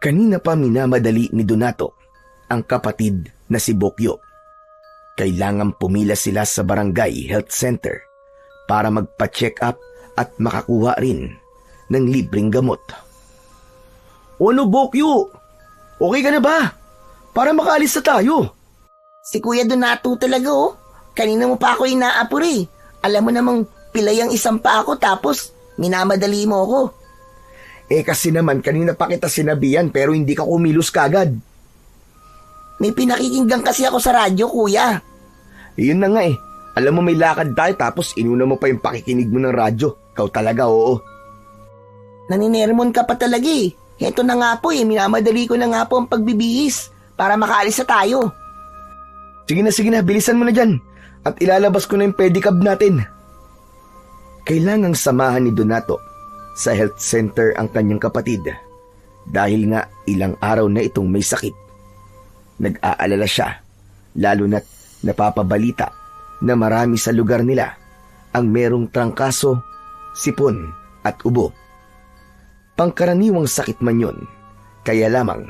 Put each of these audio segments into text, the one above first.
Kanina pa minamadali ni Donato ang kapatid na si Bokyo. Kailangang pumila sila sa barangay health center para magpa-check up at makakuha rin ng libreng gamot. Ano, Bokyo? Okay ka na ba? Para makaalis na tayo. Si Kuya Donato talaga oh. Kanina mo pa ako inaapuri. Alam mo namang pilay ang isang pa ako tapos minamadali mo ako. Kasi naman kanina pa kita sinabihan pero hindi ka kumilos kagad. May pinakikinggan kasi ako sa radyo, Kuya. Yun na nga Alam mo may lakad tayo tapos inuna mo pa yung pakikinig mo ng radyo. Ikaw talaga, oo. Naninermon ka pa talaga Heto na nga po minamadali ko na nga po ang pagbibihis para makaalis na tayo. Sige na, bilisan mo na dyan. At ilalabas ko na yung pedicab natin. Kailangang samahan ni Donato sa health center ang kanyang kapatid dahil nga ilang araw na itong may sakit. Nag-aalala siya, lalo na't napapabalita na marami sa lugar nila ang merong trangkaso, sipon at ubo. Pangkaraniwang sakit man yun, kaya lamang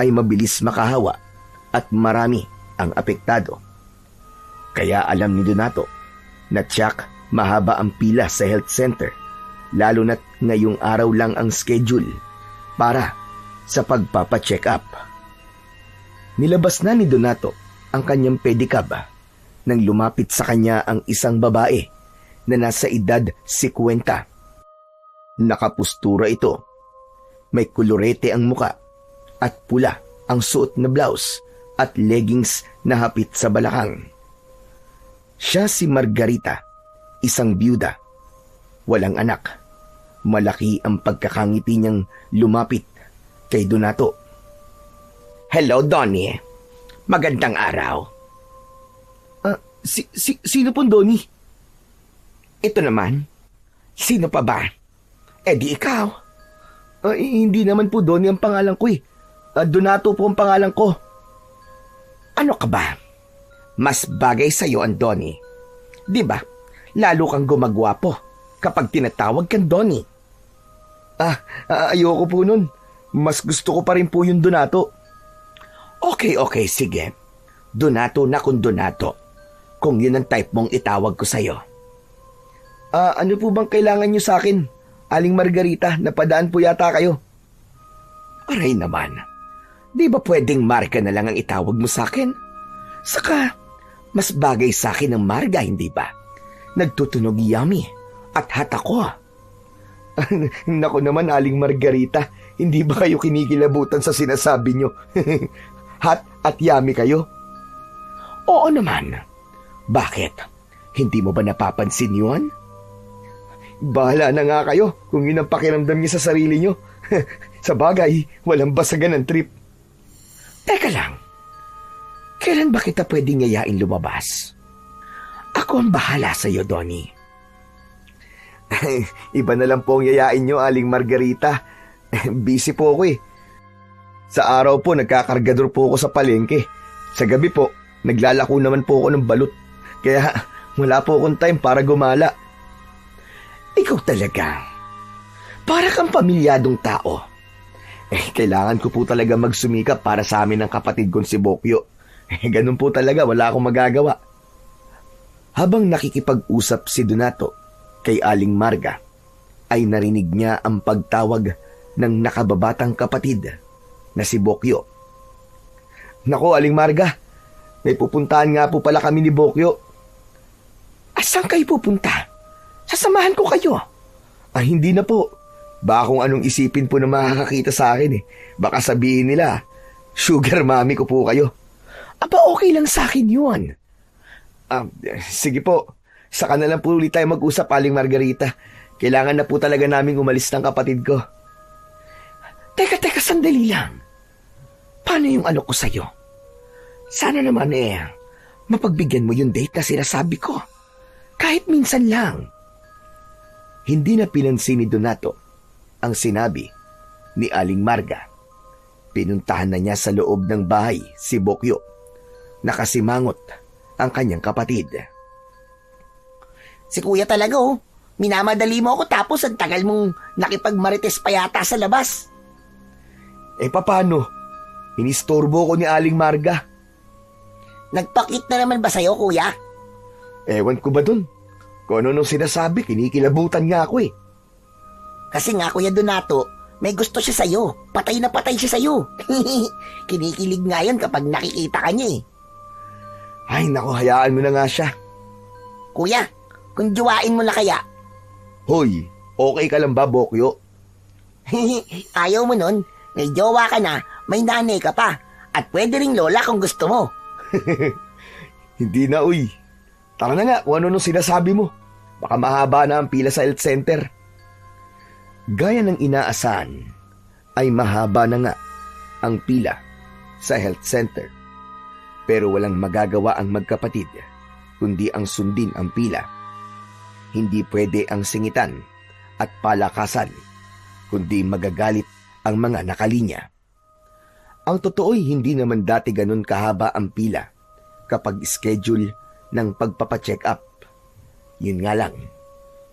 ay mabilis makahawa at marami ang apektado. Kaya alam ni Donato na tiyak mahaba ang pila sa health center, lalo na't ngayong araw lang ang schedule para sa pagpapacheck up. Nilabas na ni Donato ang kanyang pedicab nang lumapit sa kanya ang isang babae na nasa edad 50. Nakapustura ito. May kulorete ang muka at pula ang suot na blouse at leggings na hapit sa balakang. Siya si Margarita, isang byuda. Walang anak. Malaki ang pagkakangiti niyang lumapit kay Donato. Hello, Donnie. Magandang araw. Sino pong Donnie? Ito naman. Sino pa ba? Di ikaw. Hindi naman po Donnie ang pangalan ko Donato po ang pangalan ko. Ano ka ba? Mas bagay sa'yo ang Donnie. Di ba? Lalo kang gumagwapo kapag tinatawag kang Donnie. Ayoko po nun. Mas gusto ko pa rin po yung Donato. Okay, sige. Donato na kung Donato. Kung yun ang type mong itawag ko sa'yo. Ano po bang kailangan nyo sa akin? Aling Margarita, napadaan po yata kayo. Aray naman. Di ba pwedeng Marga na lang ang itawag mo sa akin? Saka, mas bagay sa akin ang Marga, hindi ba? Nagtutunog yummy at hot ako. Naku naman, Aling Margarita, hindi ba kayo kinikilabutan sa sinasabi nyo? Hot at yummy kayo? Oo naman. Bakit? Hindi mo ba napapansin yun? Bahala na nga kayo kung yun ang pakiramdam niyo sa sarili nyo. Sa bagay, walang basagan ng trip. Teka lang. Kailan ba kita pwedeng yayain lumabas? Ako ang bahala sa iyo, Donnie. Iba na lang po ang yayain nyo, Aling Margarita. Busy po ako Sa araw po, nagkakargador po ako sa palengke. Sa gabi po, naglalako naman po ako ng balut. Kaya wala po akong time para gumala. Ikaw talaga. Para kang pamilyadong tao. Kailangan ko po talaga magsumikap para sa amin ng kapatid kong si Bokyo. Ganun po talaga, wala akong magagawa. Habang nakikipag-usap si Donato kay Aling Marga, ay narinig niya ang pagtawag ng nakababatang kapatid na si Bokyo. Nako, Aling Marga, may pupuntahan nga po pala kami ni Bokyo. Saan kayo pupunta? Sasamahan ko kayo. Hindi na po. Baka kung anong isipin po na makakakita sa akin Baka sabihin nila, sugar mommy ko po kayo. Aba, okay lang sa akin yun. Sige po. Saka na lang po ulit tayo mag-usap, Aling Margarita. Kailangan na po talaga naming umalis ng kapatid ko. Teka, sandali lang. Paano yung ano ko sa'yo? Sana naman mapagbigyan mo yung date na sinasabi ko. Kahit minsan lang. Hindi na pinansin ni Donato ang sinabi ni Aling Marga. Pinuntahan na niya sa loob ng bahay si Bokyo. Nakasimangot ang kanyang kapatid. Si Kuya talaga minamadali mo ako tapos ang tagal mong nakipagmarites pa yata sa labas. Paano? Inistorbo ko ni Aling Marga. Nagpakit na naman ba sa'yo, kuya? Ewan ko ba dun? Kung ano nung sinasabi, kinikilabutan nga ako eh. Kasi nga, Kuya Donato, may gusto siya sa'yo. Patay na patay siya sa'yo. Kinikilig nga yan kapag nakikita ka niya eh. Ay naku, hayaan mo na nga siya. Kuya, kung juwain mo na kaya. Hoy, okay ka lang ba, Bokyo? Ayaw mo nun, may jowa ka na, may nanay ka pa, at pwede ring lola kung gusto mo. Hindi na, uy. Tara na nga kung ano nung sinasabi mo. Baka mahaba na ang pila sa health center. Gaya ng inaasahan, ay mahaba na nga ang pila sa health center. Pero walang magagawa ang magkapatid, kundi ang sundin ang pila. Hindi pwede ang singitan at palakasan, kundi magagalit ang mga nakalinya. Ang totoo'y hindi naman dati ganun kahaba ang pila kapag schedule ng pagpapacheck up. Yun nga lang,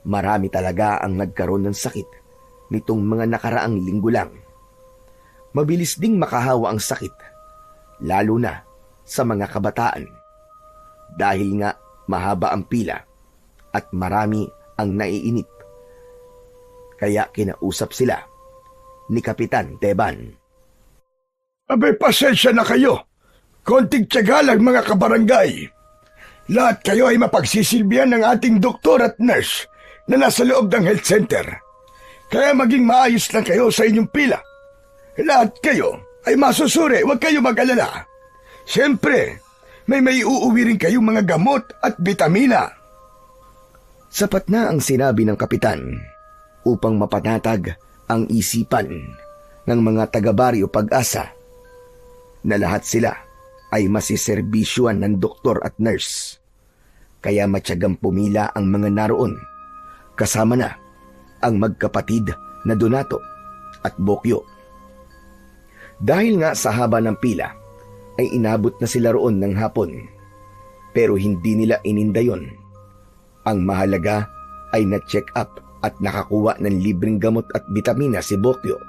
marami talaga ang nagkaroon ng sakit nitong mga nakaraang linggo lang. Mabilis ding makahawa ang sakit, lalo na sa mga kabataan. Dahil nga mahaba ang pila at marami ang naiinip. Kaya kinausap sila ni Kapitan Teban. Abay, pasensya na kayo. Konting tiyaga lang, mga kabarangay. Lahat kayo ay mapagsisilbihan ng ating doktor at nurse na nasa loob ng health center. Kaya maging maayos lang kayo sa inyong pila. Lahat kayo ay masusuri, huwag kayo mag-alala. Siyempre, may uuwi rin kayong mga gamot at bitamina. Sapat na ang sinabi ng kapitan upang mapanatag ang isipan ng mga taga-baryo Pag-asa na lahat sila ay masiserbisyuan ng doktor at nurse. Kaya matyagang pumila ang mga naroon, kasama na ang magkapatid na Donato at Bokyo. Dahil nga sa haba ng pila, ay inabot na sila roon ng hapon, pero hindi nila ininda yon. Ang mahalaga ay na-check up at nakakuha ng libreng gamot at bitamina si Bokyo.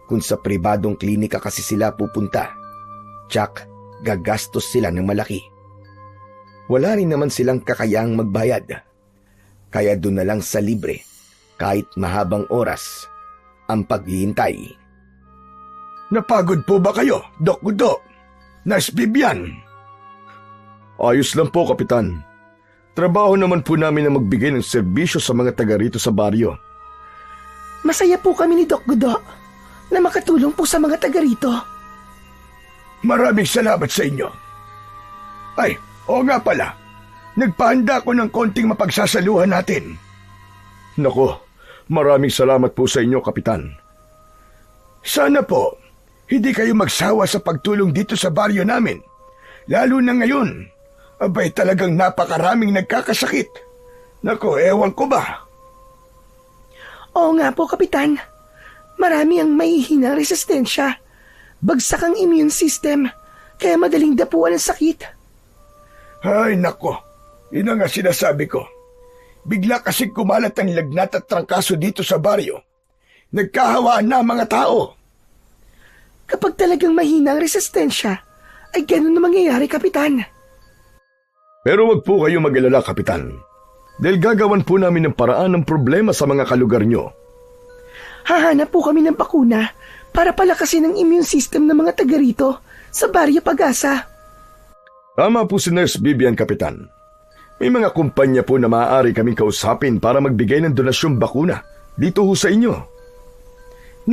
Kung sa pribadong klinika kasi sila pupunta, tsak gagastos sila ng malaki. Wala rin naman silang kakayang magbayad, kaya doon na lang sa libre kahit mahabang oras ang paghihintay. Napagod po ba kayo, Doc Gudo? Nurse Bibian? Ayos lang po, Kapitan. Trabaho naman po namin na magbigay ng serbisyo sa mga taga rito sa baryo. Masaya po kami ni Doc Gudo na makatulong po sa mga taga rito. Maraming salamat sa inyo. Ay, oo nga pala. Nagpahanda ko ng konting mapagsasaluhan natin. Nako, maraming salamat po sa inyo, Kapitan. Sana po, hindi kayo magsawa sa pagtulong dito sa baryo namin. Lalo na ngayon, abay talagang napakaraming nagkakasakit. Nako, ewan ko ba? Oo nga po, Kapitan. Marami ang mahihinang resistensya. Bagsak ang immune system, kaya madaling dapuan ang sakit. Ay, nako. Yun ang nga sinasabi ko. Bigla kasing kumalat ang lagnat at trangkaso dito sa baryo. Nagkahawaan na ang mga tao. Kapag talagang mahina ang resistensya, ay ganun na mangyayari, Kapitan. Pero wag po kayo mag-alala, Kapitan. Dahil gagawan po namin ng paraan ng problema sa mga kalugar nyo. Hahanap po kami ng bakuna para palakasin ang immune system ng mga taga rito sa baryo Pag-asa. Tama po si Nurse Bibian, Kapitan. May mga kumpanya po na maaari kaming kausapin para magbigay ng donasyong bakuna dito ho sa inyo.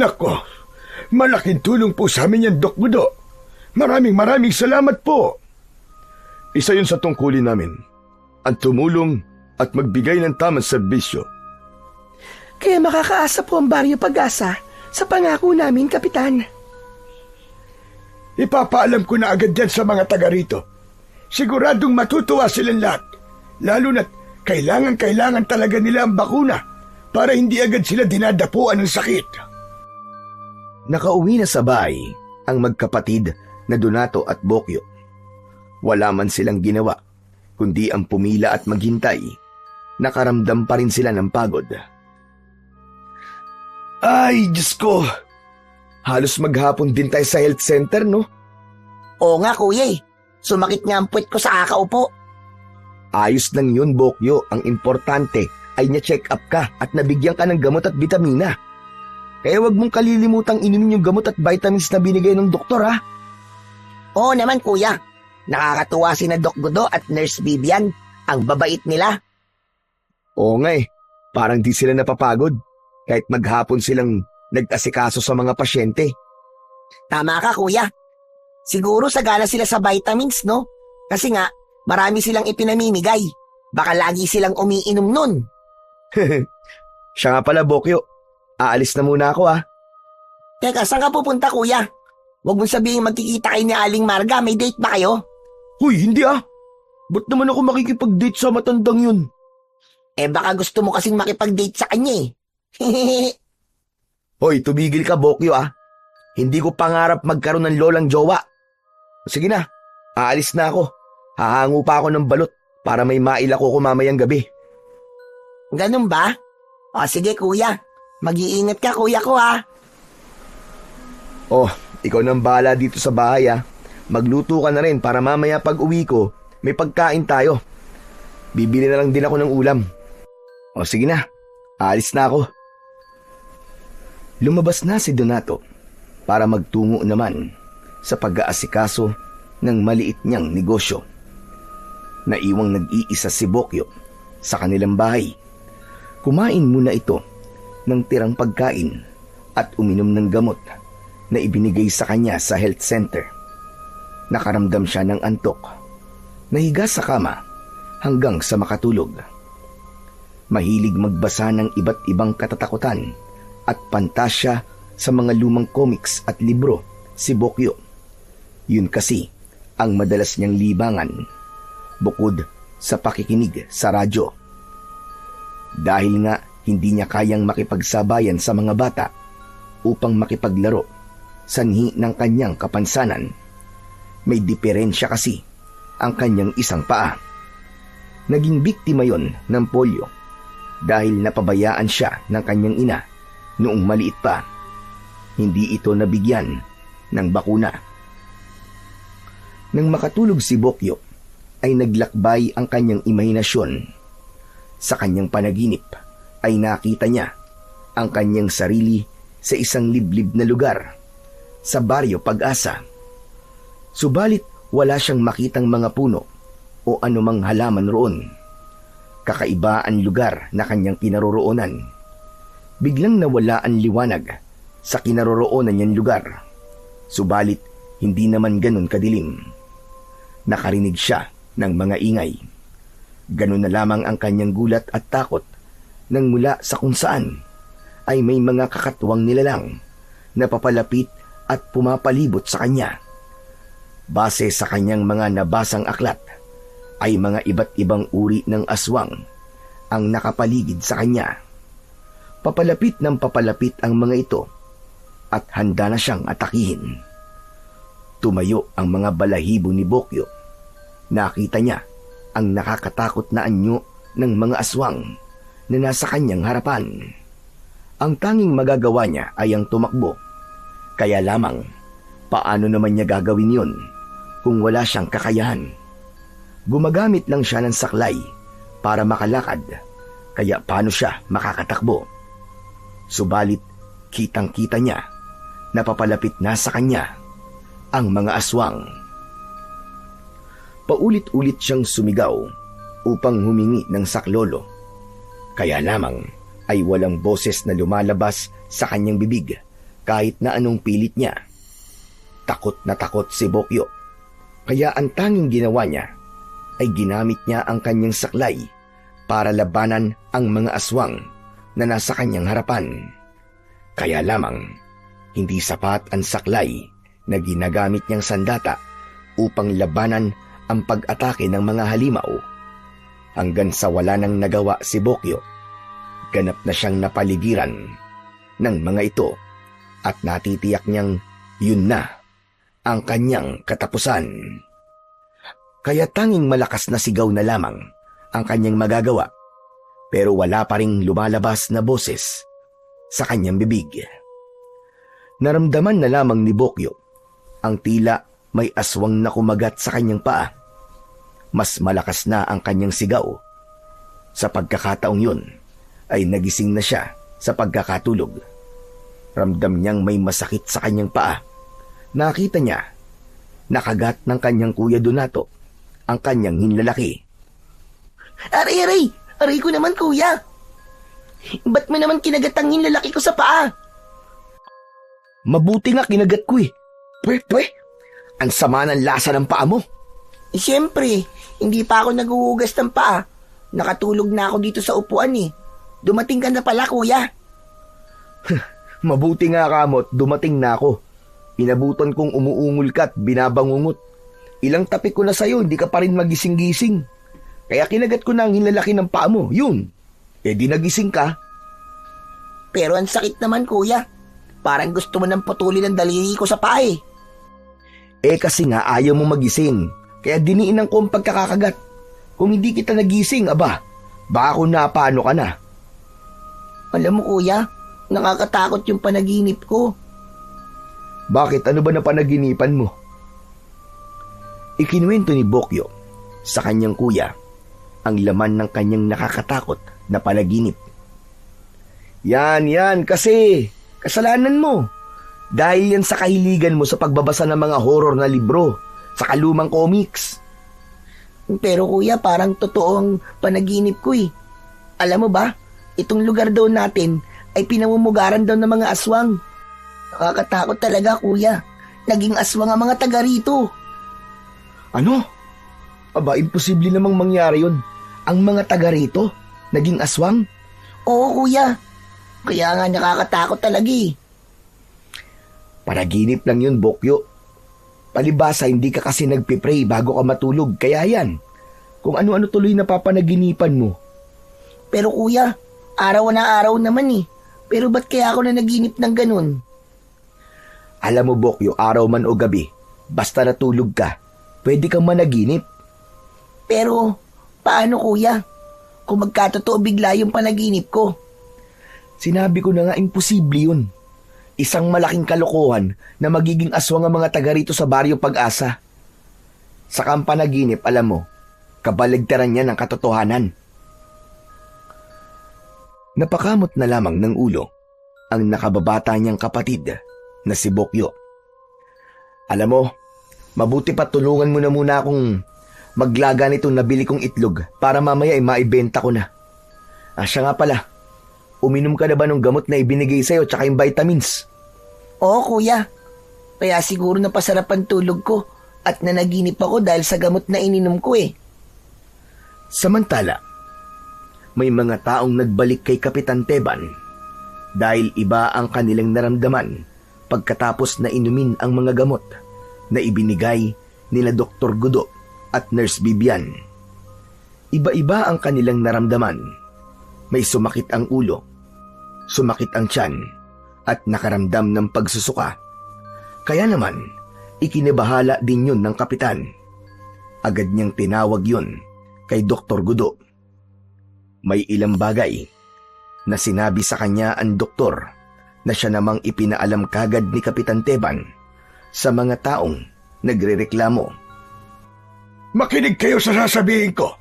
Nako, malaking tulong po sa amin yan, Doc Gudo. Maraming salamat po. Isa yun sa tungkulin namin, ang tumulong at magbigay ng tamang serbisyo. Kaya makakaasa po ang baryo Pag-asa sa pangako namin, Kapitan. Ipapaalam ko na agad yan sa mga taga rito. Siguradong matutuwa silang lahat. Lalo na't kailangan talaga nila ang bakuna para hindi agad sila dinadapuan ng sakit. Nakauwi na sa bahay ang magkapatid na Donato at Bokyo. Wala man silang ginawa, kundi ang pumila at maghintay. Nakaramdam pa rin sila ng pagod. Ay, Diyos ko! Halos maghapon din tayo sa health center, no? Oo nga kuya eh. Sumakit nga ang puwet ko sa kakaupo. Ayos lang yun, Bokyo. Ang importante ay na-check up ka at nabigyan ka ng gamot at bitamina. Kaya wag mong kalilimutang inumin yung gamot at vitamins na binigay ng doktor, ha? Oo naman kuya. Nakakatuwa si na Doc Godo at Nurse Vivian. Ang babait nila. Oo nga eh. Parang di sila napapagod. Kahit maghapon silang nag-asikaso sa mga pasyente. Tama ka kuya. Siguro sagana sila sa vitamins, no? Kasi nga, marami silang ipinamimigay. Baka lagi silang umiinom nun. Siya nga pala, Bokyo. Aalis na muna ako, ha? Teka, saan ka pupunta kuya? Huwag mong sabihin magkikita kayo ni Aling Marga. May date ba kayo? Huy, hindi ah. Ba't naman ako makikipag-date sa matandang yun? Eh baka gusto mo kasing makipag-date sa kanya eh. Hoy, tumigil ka, Bokyo, ah. Hindi ko pangarap magkaroon ng lolang jowa. Sige na, aalis na ako. Hahango pa ako ng balot para may maila ko mamayang gabi. Ganun ba? O sige kuya. Mag-iingat ka kuya ko ha. Oh, ikaw nang bahala dito sa bahay, ah. Magluto ka na rin para mamaya pag uwi ko, may pagkain tayo. Bibili na lang din ako ng ulam. O sige na, aalis na ako. Lumabas na si Donato para magtungo naman sa pag-aasikaso ng maliit niyang negosyo. Naiwang nag-iisa si Bokyo sa kanilang bahay. Kumain muna ito ng tirang pagkain at uminom ng gamot na ibinigay sa kanya sa health center. Nakaramdam siya ng antok. Nahiga sa kama hanggang sa makatulog. Mahilig magbasa ng iba't ibang katatakutan at pantasya sa mga lumang comics at libro si Bokyo. Yun kasi ang madalas niyang libangan bukod sa pakikinig sa radyo. Dahil nga hindi niya kayang makipagsabayan sa mga bata upang makipaglaro sanhi ng kanyang kapansanan. May diferensya kasi ang kanyang isang paa. Naging biktima yon ng polio dahil napabayaan siya ng kanyang ina noong maliit pa. Hindi ito nabigyan ng bakuna. Nang makatulog si Bokyo, ay naglakbay ang kanyang imahinasyon. Sa kanyang panaginip ay nakita niya ang kanyang sarili sa isang liblib na lugar, sa Baryo Pag-asa. Subalit wala siyang makitang mga puno o anumang halaman roon. Kakaiba ang lugar na kanyang kinaroroonan. Biglang nawala ang liwanag sa kinaroroonan niyang lugar. Subalit, hindi naman ganun kadilim. Nakarinig siya ng mga ingay. Ganun na lamang ang kanyang gulat at takot nang mula sa kung saan ay may mga kakatwang nilalang na papalapit at pumapalibot sa kanya. Base sa kanyang mga nabasang aklat, ay mga iba't ibang uri ng aswang ang nakapaligid sa kanya. Papalapit ng papalapit ang mga ito at handa na siyang atakihin. Tumayo ang mga balahibo ni Bokyo. Nakita niya ang nakakatakot na anyo ng mga aswang na nasa kanyang harapan. Ang tanging magagawa niya ay ang tumakbo. Kaya lamang, paano naman niya gagawin yun kung wala siyang kakayahan? Gumagamit lang siya ng saklay para makalakad, kaya paano siya makakatakbo? Subalit, kitang-kita niya na papalapit na sa kanya ang mga aswang. Paulit-ulit siyang sumigaw upang humingi ng saklolo. Kaya lamang ay walang boses na lumalabas sa kanyang bibig kahit na anong pilit niya. Takot na takot si Bokyo. Kaya ang tanging ginawa niya ay ginamit niya ang kanyang saklay para labanan ang mga aswang na nasa kanyang harapan. Kaya lamang, hindi sapat ang saklay na ginagamit niyang sandata upang labanan ang pag-atake ng mga halimaw. Hanggang sa wala nang nagawa si Bokyo, ganap na siyang napaligiran ng mga ito at natitiyak niyang yun na ang kanyang katapusan. Kaya tanging malakas na sigaw na lamang ang kanyang magagawa, pero wala pa ring lumalabas na boses sa kanyang bibig. Naramdaman na lamang ni Bokyo ang tila may aswang na kumagat sa kanyang paa. Mas malakas na ang kanyang sigaw. Sa pagkakataong yun, ay nagising na siya sa pagkakatulog. Ramdam niyang may masakit sa kanyang paa. Nakita niya, nakagat ng kanyang Kuya Donato ang kanyang hinlalaki. Aray, aray! Aray ko naman, kuya! Ba't mo naman kinagat ang hinlalaki ko sa paa? Mabuti nga kinagat ko eh. Pwe, ang sama ng lasa ng paa mo. Siyempre, hindi pa ako naghuhugas ng paa. Nakatulog na ako dito sa upuan eh. Dumating ka na pala, kuya. Mabuti nga kamot, dumating na ako. Inabutan kong umuungol ka at binabangungot. Ilang tapik ko na sa'yo, hindi ka pa rin magising-gising. Kaya kinagat ko na ang hinlalaki ng paa mo, yun. Di nagising ka. Pero ang sakit naman, kuya. Parang gusto mo nang putulin ang daliri ko sa paa eh. Kasi nga ayaw mo magising. Kaya diniinan ko ang pagkakakagat. Kung hindi kita nagising, baka kung napano ka na. Alam mo, kuya, nakakatakot yung panaginip ko. Bakit? Ano ba na panaginipan mo? Ikinuwento ni Bokyo sa kanyang kuya ang laman ng kanyang nakakatakot na panaginip. Yan, kasi kasalanan mo. Dahil yan sa kahiligan mo sa pagbabasa ng mga horror na libro, sa kalumang comics. Pero kuya, parang totoo ang panaginip ko eh. Alam mo ba, itong lugar daw natin ay pinamumugaran daw ng mga aswang. Nakakatakot talaga, kuya. Naging aswang ang mga taga rito. Ano? Imposible namang mangyari yun. Ang mga taga rito, naging aswang? Oo, kuya. Kaya nga nakakatakot talaga eh. Panaginip lang yun, Bokyo. Palibasa, hindi ka kasi nagpipray bago ka matulog. Kaya yan, kung ano-ano tuloy na papanaginipan mo. Pero kuya, araw na araw naman eh. Pero ba't kaya ako na naginip ng ganun? Alam mo, Bokyo, araw man o gabi, basta natulog ka, pwede kang managinip. Pero, paano kuya? Kung magkatotoo bigla yung panaginip ko. Sinabi ko na nga, imposible yun. Isang malaking kalokohan na magiging aswang ang mga taga rito sa Baryo Pag-asa. Sa panaginip, alam mo, kabaligtaran niya ng katotohanan. Napakamot na lamang ng ulo ang nakababata niyang kapatid na si Bokyo. Alam mo, mabuti pa tulungan mo na muna akong maglaga nitong nabili kong itlog para mamaya ay maibenta ko na. Siya nga pala, uminom ka na ba ng gamot na ibinigay sa'yo tsaka yung vitamins? Oo, kuya. Kaya siguro napasarap ang tulog ko at nanaginip ako dahil sa gamot na ininom ko eh. Samantala, may mga taong nagbalik kay Kapitan Teban dahil iba ang kanilang naramdaman pagkatapos na inumin ang mga gamot na ibinigay nila Dr. Gudo at Nurse Bibian. Iba-iba ang kanilang naramdaman. May sumakit ang ulo, sumakit ang tiyan, at nakaramdam ng pagsusuka. Kaya naman, ikinibahala din yun ng kapitan. Agad niyang tinawag yun kay Dr. Gudo. May ilang bagay na sinabi sa kanya ang doktor na siya namang ipinaalam kagad ni Kapitan Teban sa mga taong nagrereklamo. Makinig kayo sa sasabihin ko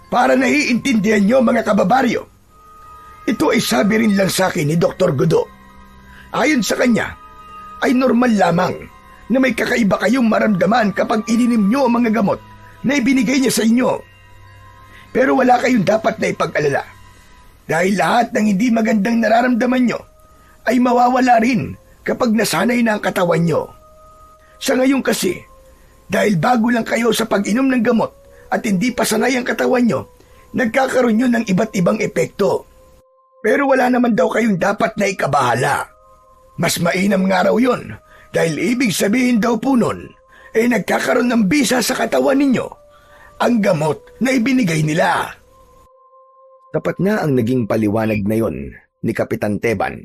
para naiintindihan nyo mga kababaryo. Ito ay sabi rin lang sa akin ni Dr. Gudo. Ayon sa kanya, ay normal lamang na may kakaiba kayong maramdaman kapag ininim nyo ang mga gamot na ibinigay niya sa inyo. Pero wala kayong dapat na ipag-alala dahil lahat ng hindi magandang nararamdaman nyo ay mawawala rin kapag nasanay na ang katawan nyo. Sa ngayon kasi, dahil bago lang kayo sa pag-inom ng gamot at hindi pa sanay ang katawan nyo, nagkakaroon nyo ng iba't ibang epekto. Pero wala naman daw kayong dapat na ikabahala. Mas mainam nga raw yun dahil ibig sabihin daw po nun, nagkakaroon ng bisa sa katawan ninyo ang gamot na ibinigay nila. Tapat na ang naging paliwanag na yon ni Kapitan Teban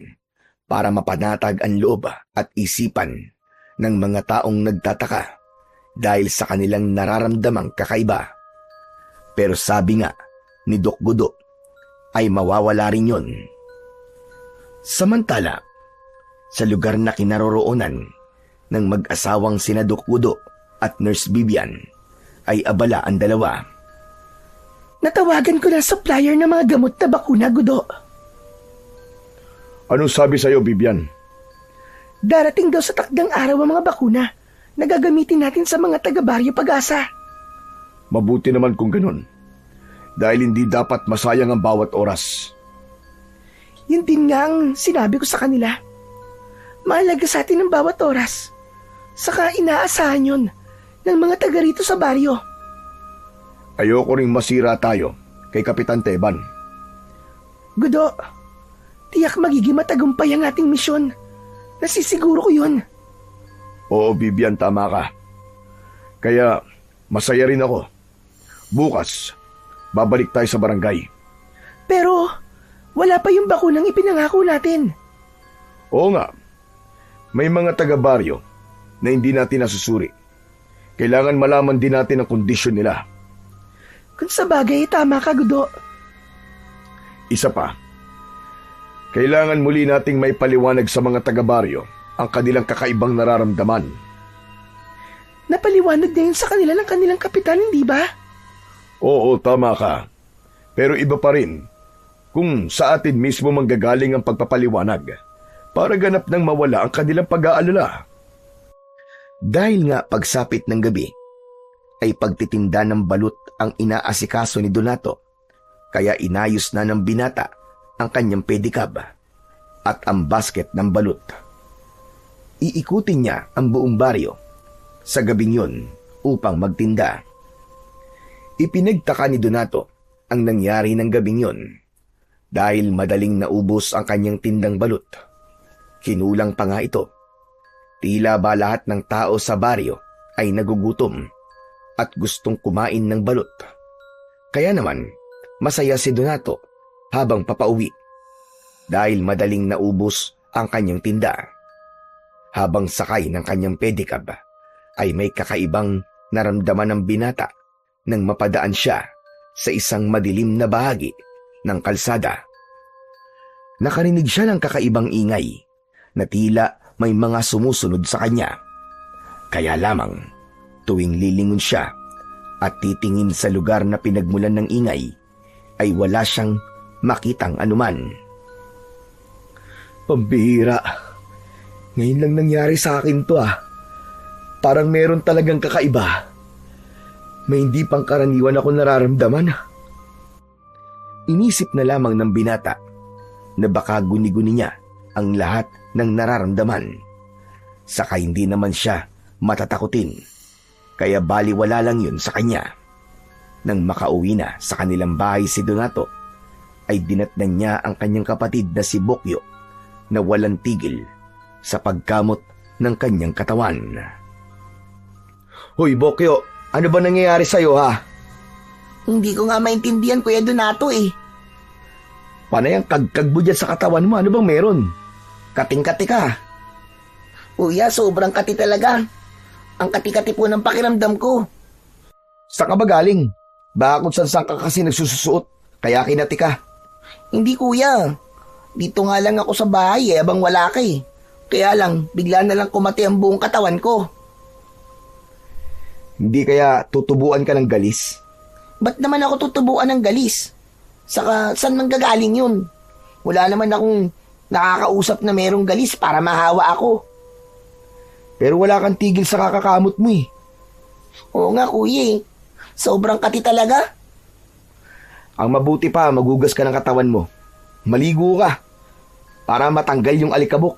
para mapanatag ang loob at isipan ng mga taong nagtataka dahil sa kanilang nararamdamang kakaiba. Pero sabi nga ni Doc Gudo ay mawawala rin yon. Samantala, Sa lugar na kinaroroonan ng mag-asawang sina Doc Udo at Nurse Vivian ay abala ang dalawa. Natawagan ko na supplier ng mga gamot na bakuna, Gudo. Anong sabi sa'yo, Vivian? Darating daw sa takdang araw ang mga bakuna na gagamitin natin sa mga taga-Baryo Pag-asa. Mabuti naman kung ganun. Dahil hindi dapat masayang ang bawat oras. Yun din nga ang sinabi ko sa kanila. Mahalaga sa atin ang bawat oras. Saka inaasahan yun ng mga taga rito sa baryo. Ayoko ring masira tayo kay Kapitan Teban. Gudo, tiyak magiging matagumpay ang ating misyon. Nasisiguro ko yun. Oo, Vivian, tama ka. Kaya masaya rin ako. Bukas, babalik tayo sa barangay. Pero wala pa yung bakunang ipinangako natin. Oo nga. May mga taga-baryo na hindi natin nasusuri. Kailangan malaman din natin ang kondisyon nila. Kung sa bagay, tama ka, Gudo. Isa pa, kailangan muli nating may paliwanag sa mga taga-baryo ang kanilang kakaibang nararamdaman. Napaliwanag na yun sa kanila ng kanilang kapitan, hindi ba? Oo, tama ka. Pero iba pa rin kung sa atin mismo manggagaling ang pagpapaliwanag para ganap nang mawala ang kanilang pag-aalala. Dahil nga pagsapit ng gabi, ay pagtitinda ng balut ang inaasikaso ni Donato, kaya inayos na ng binata ang kanyang pedicab at ang basket ng balut. Iikutin niya ang buong baryo sa gabing yun upang magtinda. Ipinagtaka ni Donato ang nangyari ng gabing yun dahil madaling naubos ang kanyang tindang balut. Kinulang pa nga ito. Tila ba lahat ng tao sa baryo ay nagugutom at gustong kumain ng balut. Kaya naman, masaya si Donato habang papauwi dahil madaling naubos ang kanyang tinda. Habang sakay ng kanyang pedicab, ay may kakaibang naramdaman ng binata nang mapadaan siya sa isang madilim na bahagi ng kalsada. Nakarinig siya ng kakaibang ingay na tila may mga sumusunod sa kanya. Kaya lamang, tuwing lilingon siya at titingin sa lugar na pinagmulan ng ingay, ay wala siyang makitang anuman. Pambihira. Ngayon lang nangyari sa akin to Parang meron talagang kakaiba. May hindi pangkaraniwan ako nararamdaman. Inisip na lamang ng binata na baka guni-guni niya ang lahat ng nararamdaman. Saka hindi naman siya matatakutin, kaya baliwala lang yun sa kanya. Nang makauwi na sa kanilang bahay si Donato, ay dinatnan niya ang kanyang kapatid na si Bokyo na walang tigil sa pagkamot ng kanyang katawan. Hoy, Bokyo, ano ba nangyayari sa'yo Hindi ko nga maintindihan, Kuya Donato Panay ang kagkag mo dyan sa katawan mo, ano bang meron? Kating-kati ka. Kuya, sobrang kati talaga. Ang kati-kati po ng pakiramdam ko. Saan ka ba galing? Baka kung saan ka kasi nagsusuot, kaya kinati ka. Hindi, Kuya. Dito nga lang ako sa bahay abang wala ka Kaya lang, bigla na lang kumati ang buong katawan ko. Hindi kaya tutubuan ka ng galis? Ba't naman ako tutubuan ng galis? Saka, saan manggagaling yun? Wala naman akong nakakausap na merong galis para mahawa ako. Pero wala kang tigil sa kakakamot mo Oo nga, Kuya Sobrang kati talaga. Ang mabuti pa, magugas ka ng katawan mo. Maligo ka para matanggal yung alikabok.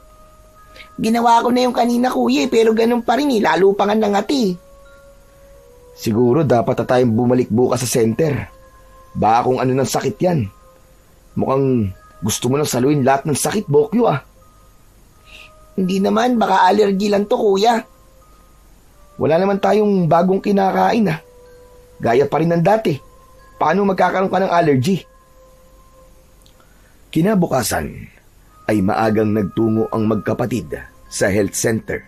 Ginawa ko na yung kanina, Kuya pero ganun pa rin lalo pa nga nangati. Siguro dapat na tayong bumalik bukas sa center. Baka kung ano ng sakit yan. Mukhang gusto mo nang saluin lahat ng sakit, Bokyo Hindi naman, baka allergy lang to, Kuya. Wala naman tayong bagong kinakain Gaya pa rin ng dati. Paano magkakaroon ka ng allergy? Kinabukasan ay maagang nagtungo ang magkapatid sa health center.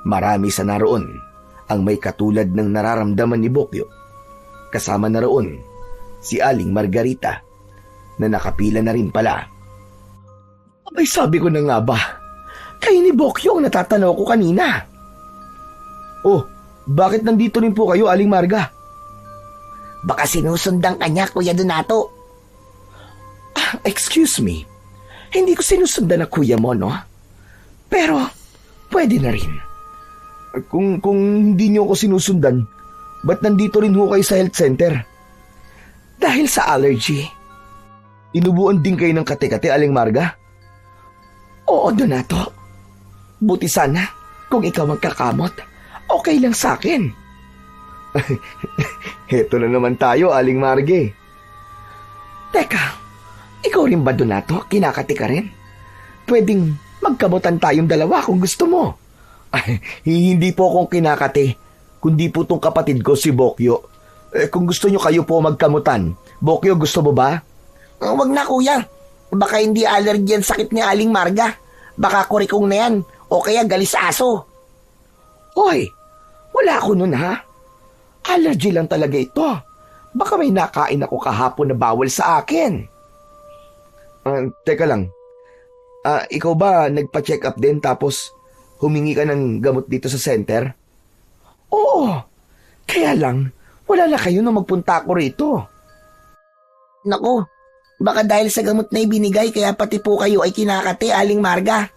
Marami sa naroon ang may katulad ng nararamdaman ni Bokyo. Kasama na roon si Aling Margarita na nakapila na rin pala. Abay, sabi ko na nga ba, Kayo ni Bokyo ang natatanaw ko kanina. Oh, bakit nandito rin po kayo, Aling Marga? Baka sinusundan ka niya, Kuya Donato. Excuse me, hindi ko sinusundan na kuya mo, no? Pero, pwede na rin. Kung hindi niyo ako sinusundan, ba't nandito rin ho kayo sa health center? Dahil sa allergy. Inubuan din kayo ng kate-kate, Aling Marga? Oo, Donato. Buti sana kung ikaw ang kakamot. Okay lang sa akin. Heto na naman tayo, Aling Marge. Teka, ikaw rin ba, Donato? Kinakati ka rin? Pwedeng magkamutan tayong dalawa kung gusto mo. Ay, hindi po akong kinakati, kundi po tong kapatid ko si Bokyo. Kung gusto nyo kayo po magkamutan, Bokyo, gusto mo ba? Wag na, Kuya. Baka hindi allergy ang sakit ni Aling Marga. Baka kurikong na yan o kaya galis aso. Hoy, wala ako nun ha. Allergy lang talaga ito. Baka may nakain ako kahapon na bawal sa akin. Teka lang. Ikaw ba nagpa-check up din tapos humingi ka ng gamot dito sa center? Oo. Kaya lang, wala na kayo nung magpunta ako rito. Naku, baka dahil sa gamot na ibinigay kaya pati po kayo ay kinakate, Aling Marga.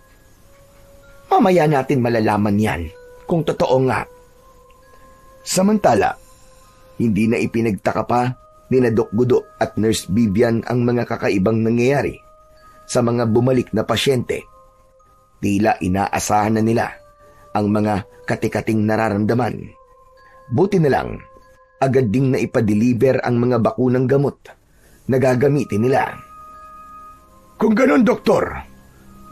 Mamaya natin malalaman yan kung totoo nga. Samantala, hindi na ipinagtaka pa ni na Doc Gudo at Nurse Vivian ang mga kakaibang nangyayari sa mga bumalik na pasyente. Tila inaasahan na nila ang mga kati-kating nararamdaman. Buti na lang, agad ding naipa-deliver ang mga bakunang gamot na gagamitin nila. Kung ganun, Doktor,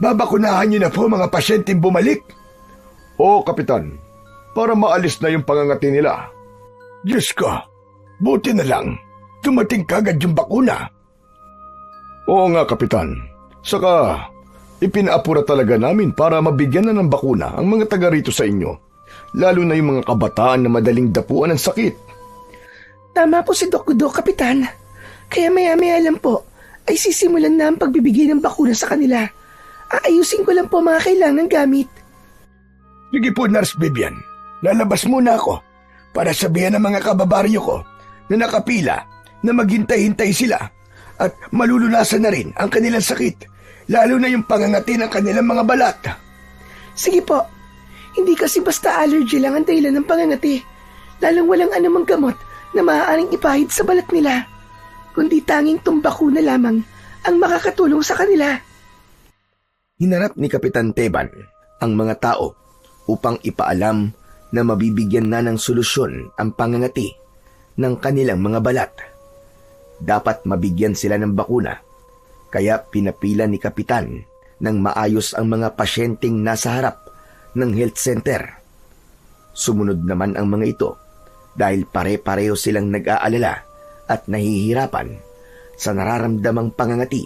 babakunahan niyo na po mga pasyenteng bumalik? Oo, Kapitan. Para maalis na yung pangangati nila. Diyos ko, buti na lang. Dumating kagad yung bakuna. Oo nga, Kapitan. Saka, ipinaapura talaga namin para mabigyan na ng bakuna ang mga taga rito sa inyo. Lalo na yung mga kabataan na madaling dapuan ng sakit. Tama po si Doc Gudo, Kapitan. Kaya maya-maya lang po ay sisimulan na ang pagbibigay ng bakuna sa kanila. Aayusin ko lang po mga kailangang gamit. Sige po, Nurse Vivian. Lalabas muna ako para sabihan ng mga kababaryo ko na nakapila na maghintay-hintay sila at malulunasan na rin ang kanilang sakit, lalo na yung pangangati ng kanilang mga balat. Sige po. Hindi kasi basta allergy lang ang dahilan ng pangangati. Lalong walang anumang gamot na maaaring ipahid sa balat nila, kundi tanging tumbakuna lamang ang makakatulong sa kanila. Hinarap ni Kapitan Teban ang mga tao upang ipaalam na mabibigyan na ng solusyon ang pangangati ng kanilang mga balat. Dapat mabigyan sila ng bakuna, kaya pinapila ni Kapitan ng maayos ang mga pasyenteng nasa harap ng health center. Sumunod naman ang mga ito dahil pare-pareho silang nag-aalala at nahihirapan sa nararamdamang pangangati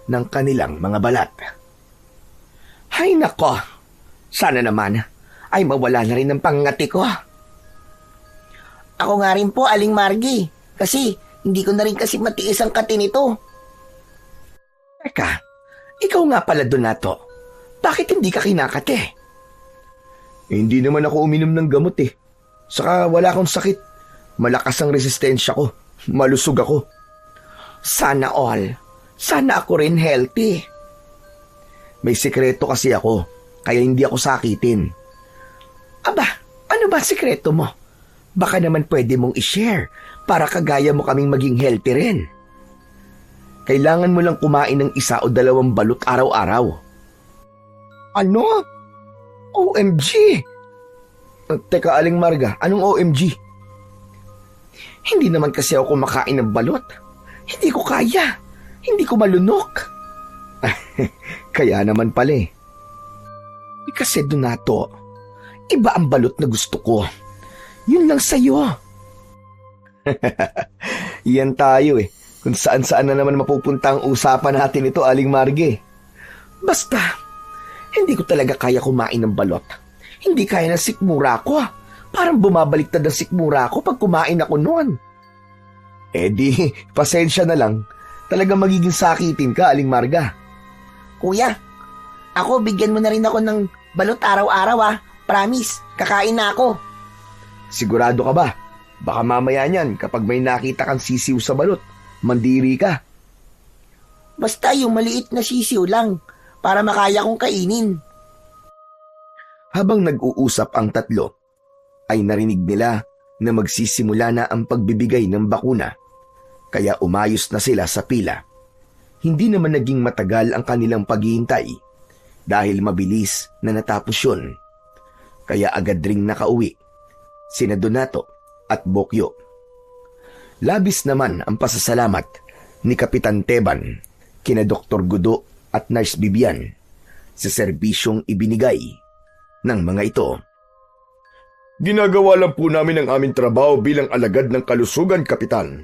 ng kanilang mga balat. Hay nako! Sana naman ay mawala na rin ang pangangati ko. Ako nga rin po, Aling Margie, kasi hindi ko na rin kasi matiis ang kati nito. Teka, ikaw nga pala, Donato. Bakit hindi ka kinakate? Hindi naman ako uminom ng gamot eh. Saka wala akong sakit. Malakas ang resistensya ko. Malusog ako. Sana all. Sana ako rin healthy. May sikreto kasi ako, kaya hindi ako sakitin. Aba, ano ba sikreto mo? Baka naman pwede mong i-share para kagaya mo kaming maging healthy rin. Kailangan mo lang kumain ng 1 o 2 balot araw-araw. Ano? OMG! Teka, Aling Marga, anong OMG? Hindi naman kasi ako kumakain ng balot. Hindi ko kaya. Hindi ko malunok. Kaya naman pala eh. Kasi Donato, iba ang balot na gusto ko. Yun lang sa'yo. Yan tayo eh. Kung saan-saan na naman mapupunta ang usapan natin ito, Aling Marge. Basta, hindi ko talaga kaya kumain ng balot. Hindi kaya ng sikmura ko. Parang bumabaliktad ang sikmura ko pag kumain ako noon. Eh di, pasensya na lang. Talagang magiging sakitin ka, Aling Marga. Kuya, Ako, bigyan mo na rin ako ng balot araw-araw Promise, kakain na ako. Sigurado ka ba? Baka mamaya niyan kapag may nakita kang sisiw sa balot, mandiri ka. Basta yung maliit na sisiw lang para makaya kong kainin. Habang nag-uusap ang tatlo, ay narinig nila na magsisimula na ang pagbibigay ng bakuna. Kaya umayos na sila sa pila. Hindi naman naging matagal ang kanilang paghihintay dahil mabilis na natapos yun. Kaya agad ring nakauwi sina Donato at Bokyo. Labis naman ang pasasalamat ni Kapitan Teban kina Dr. Gudo at Nurse Bibian sa serbisyong ibinigay ng mga ito. Ginagawa lang po namin ang aming trabaho bilang alagad ng kalusugan, Kapitan.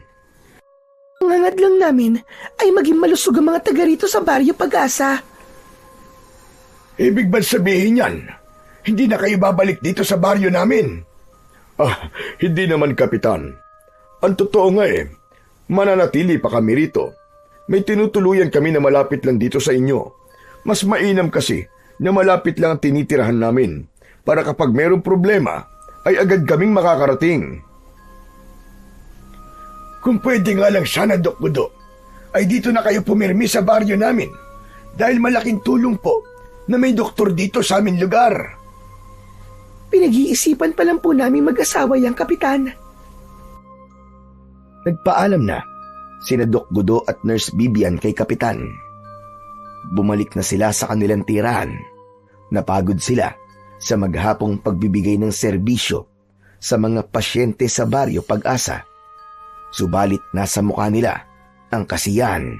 Ang hangad lang namin ay maging malusog ang mga taga rito sa Baryo Pag-asa. Ibig ba sabihin yan? Hindi na kayo babalik dito sa baryo namin? Hindi naman, Kapitan. Ang totoo nga mananatili pa kami rito. May tinutuluyan kami na malapit lang dito sa inyo. Mas mainam kasi na malapit lang ang tinitirahan namin para kapag mayroong problema ay agad kaming makakarating. Kung pwede nga lang sana, Dok Gudo, ay dito na kayo pumirmi sa baryo namin dahil malaking tulong po na may doktor dito sa aming lugar. Pinag-iisipan pa lang po namin mag-asawa yang Kapitan. Nagpaalam na sina Doc Gudo at Nurse Bibian kay Kapitan. Bumalik na sila sa kanilang tirahan. Napagod sila sa maghapong pagbibigay ng serbisyo sa mga pasyente sa Baryo Pag-asa. Subalit nasa mukha nila ang kasiyahan.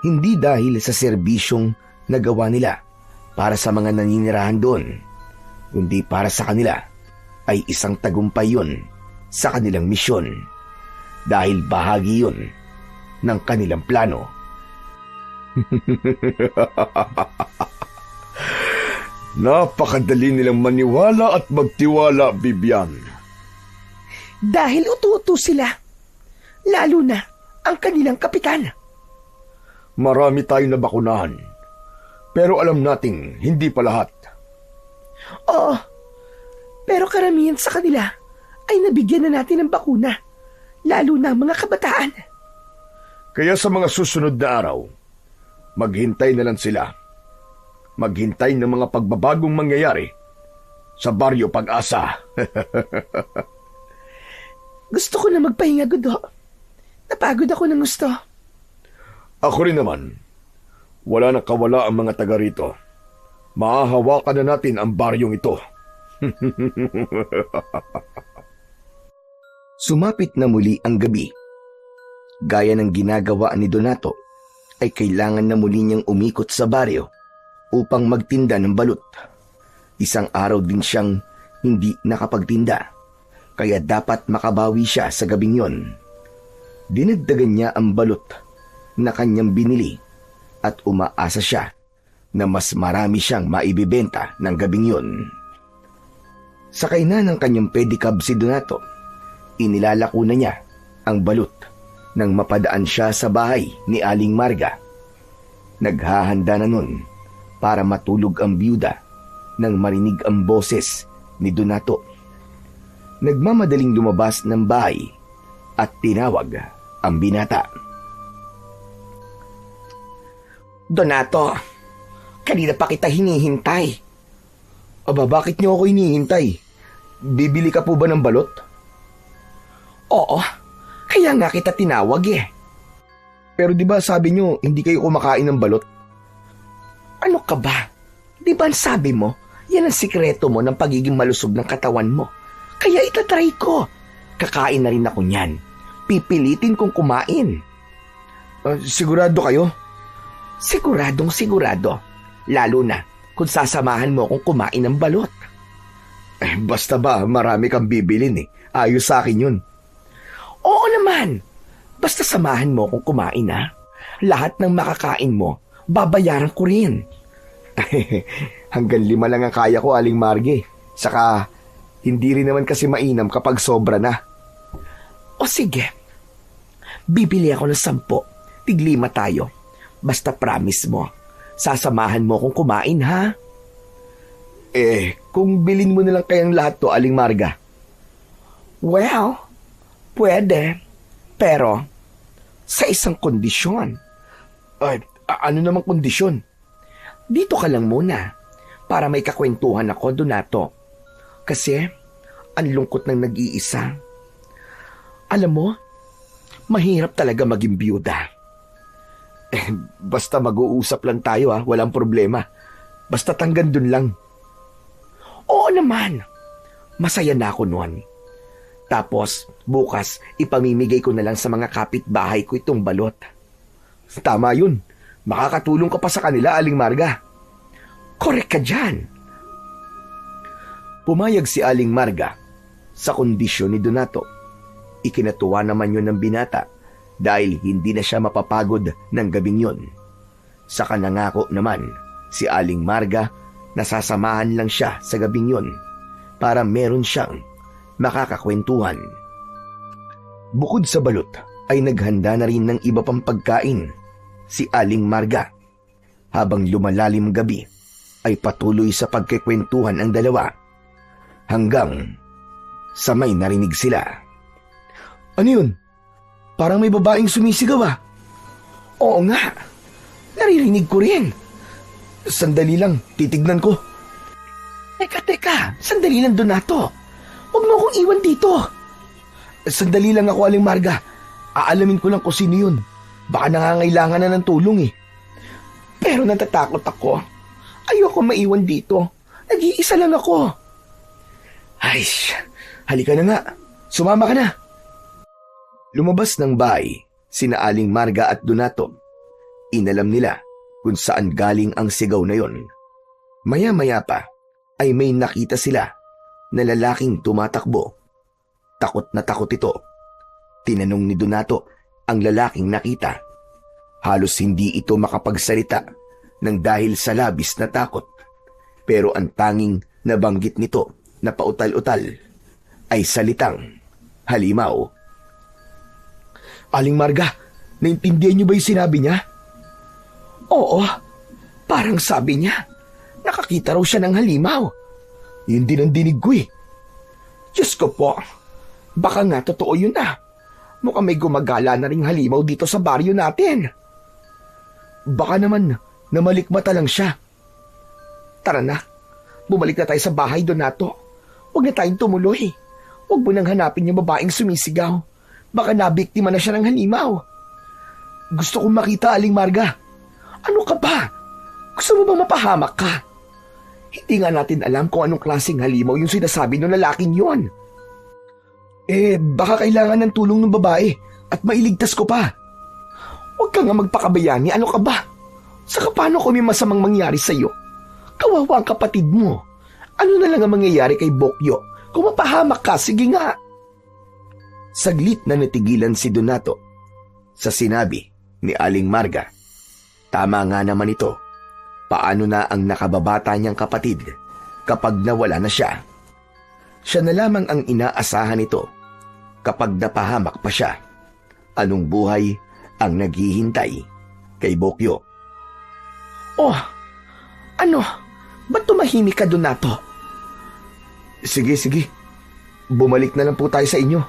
Hindi dahil sa serbisyong nagawa nila para sa mga naninirahan doon, kundi para sa kanila ay isang tagumpay yun sa kanilang misyon. Dahil bahagi yun ng kanilang plano. Napakadali nilang maniwala at magtiwala, Bibian. Dahil utu-utu sila. Lalo na ang kanilang kapitan. Marami tayong nabakunahan. Pero alam nating hindi pa lahat. Oo, pero karamihan sa kanila ay nabigyan na natin ng bakuna. Lalo na ang mga kabataan. Kaya sa mga susunod na araw, maghintay na lang sila. Maghintay ng mga pagbabagong mangyayari sa Baryo Pag-asa. Gusto ko na magpahinga, Gudo. Napagod ako ng gusto. Ako rin naman. Wala nang kawala ang mga taga rito. Mahahawakan na natin ang baryong ito. Sumapit na muli ang gabi. Gaya ng ginagawa ni Donato, ay kailangan na muli niyang umikot sa baryo upang magtinda ng balot. Isang araw din siyang hindi nakapagtinda, kaya dapat makabawi siya sa gabing yon. Dinagdagan niya ang balot na kanyang binili at umaasa siya na mas marami siyang maibibenta ng gabing yon. Sakay na ng kanyang pedicab si Donato. Inilalako na niya ang balot nang mapadaan siya sa bahay ni Aling Marga. Naghahanda na nun para matulog ang byuda nang marinig ang boses ni Donato. Nagmamadaling lumabas ng bahay at tinawag ang binata. Donato, kanina pa kita hinihintay. Aba, bakit niyo ako hinihintay? Bibili ka po ba ng balot? Oo, kaya nga kita tinawag Pero di ba sabi niyo hindi kayo kumakain ng balot? Ano ka ba? Di ba sabi mo, yan ang sikreto mo ng pagiging malusog ng katawan mo. Kaya itatry ko. Kakain na rin ako niyan. Pipilitin kong kumain. Sigurado kayo? Siguradong sigurado. Lalo na kung sasamahan mo akong kumain ng balot. Basta ba, marami kang bibilin Ayos sa akin yun. Oo naman. Basta samahan mo akong kumain Lahat ng makakain mo, babayaran ko rin. Hanggang 5 lang ang kaya ko, Aling Marge. Saka, hindi rin naman kasi mainam kapag sobra na. O sige. Bibili ako ng 10. Tig-5 tayo. Basta promise mo, sasamahan mo akong kumain, ha? Kung bilin mo na lang kayang lahat to, Aling Marga. Well, pwede. Pero, sa isang kondisyon. Ano namang kondisyon? Dito ka lang muna para may kakwentuhan ako, Donato. Kasi, ang lungkot ng nag-iisa. Alam mo, mahirap talaga maging byuda. Basta mag-uusap lang tayo walang problema. Basta hanggang dun lang. Oo naman, masaya na ako noon. Tapos, bukas, ipamimigay ko na lang sa mga kapitbahay ko itong balot. Tama yun. Makakatulong ka pa sa kanila, Aling Marga. Korek ka dyan. Pumayag si Aling Marga sa kondisyon ni Donato. Ikinatuwa naman yun ng binata dahil hindi na siya mapapagod ng gabing yun. Saka nangako naman si Aling Marga na sasamahan lang siya sa gabing yun para meron siyang makakakwentuhan. Bukod sa balot ay naghanda na rin ng iba pang pagkain si Aling Marga. Habang lumalalim gabi ay patuloy sa pagkikwentuhan ang dalawa hanggang sa may narinig sila. Ano yun? Parang may babaeng sumisigaw Oo nga, naririnig ko rin. Sandali lang, titignan ko. Teka, sandali lang, Donato. Huwag mo akong iwan dito. Sandali lang ako, Aling Marga. Aalamin ko lang kung sino yun. Baka nangangailangan na ng tulong Pero natatakot ako. Ayoko maiwan dito. Nag-iisa lang ako. Ay, halika na nga. Sumama ka na. Lumabas ng bahay sina Aling Marga at Donato. Inalam nila kung saan galing ang sigaw na yon. Maya-maya pa ay may nakita sila na lalaking tumatakbo. Takot na takot ito. Tinanong ni Donato ang lalaking nakita. Halos hindi ito makapagsalita ng dahil sa labis na takot. Pero ang tanging nabanggit nito na pautal-utal ay salitang halimaw. Aling Marga, naintindihan niyo ba yung sinabi niya? Oo, parang sabi niya, nakakita raw siya ng halimaw. Yun din ang dinig ko Diyos ko po, baka nga totoo yun Mukhang may gumagala na ring halimaw dito sa baryo natin. Baka naman namalikmata lang siya. Tara na, bumalik na tayo sa bahay, Donato. Huwag na tayong tumuloy. Huwag mo nang hanapin yung babaeng sumisigaw. Baka nabiktima na siya ng halimaw. Gusto kong makita, Aling Marga. Ano ka ba? Gusto mo bang mapahamak ka? Hindi nga natin alam kung anong klaseng halimaw yung sinasabi ng lalaking yon. Baka kailangan ng tulong ng babae at mailigtas ko pa. Huwag ka nga magpakabayani, ano ka ba? Saka paano kung may masamang mangyari sa'yo? Kawawa ang kapatid mo. Ano na lang ang mangyayari kay Bokyo? Kung mapahamak ka, sige nga. Saglit na natigilan si Donato sa sinabi ni Aling Marga. Tama nga naman ito. Paano na ang nakababata niyang kapatid kapag nawala na siya? Siya na lamang ang inaasahan nito kapag napahamak pa siya. Anong buhay ang naghihintay kay Bokyo? Oh, ano? Ba't tumahimik ka, Donato? Sige. Bumalik na lang po tayo sa inyo.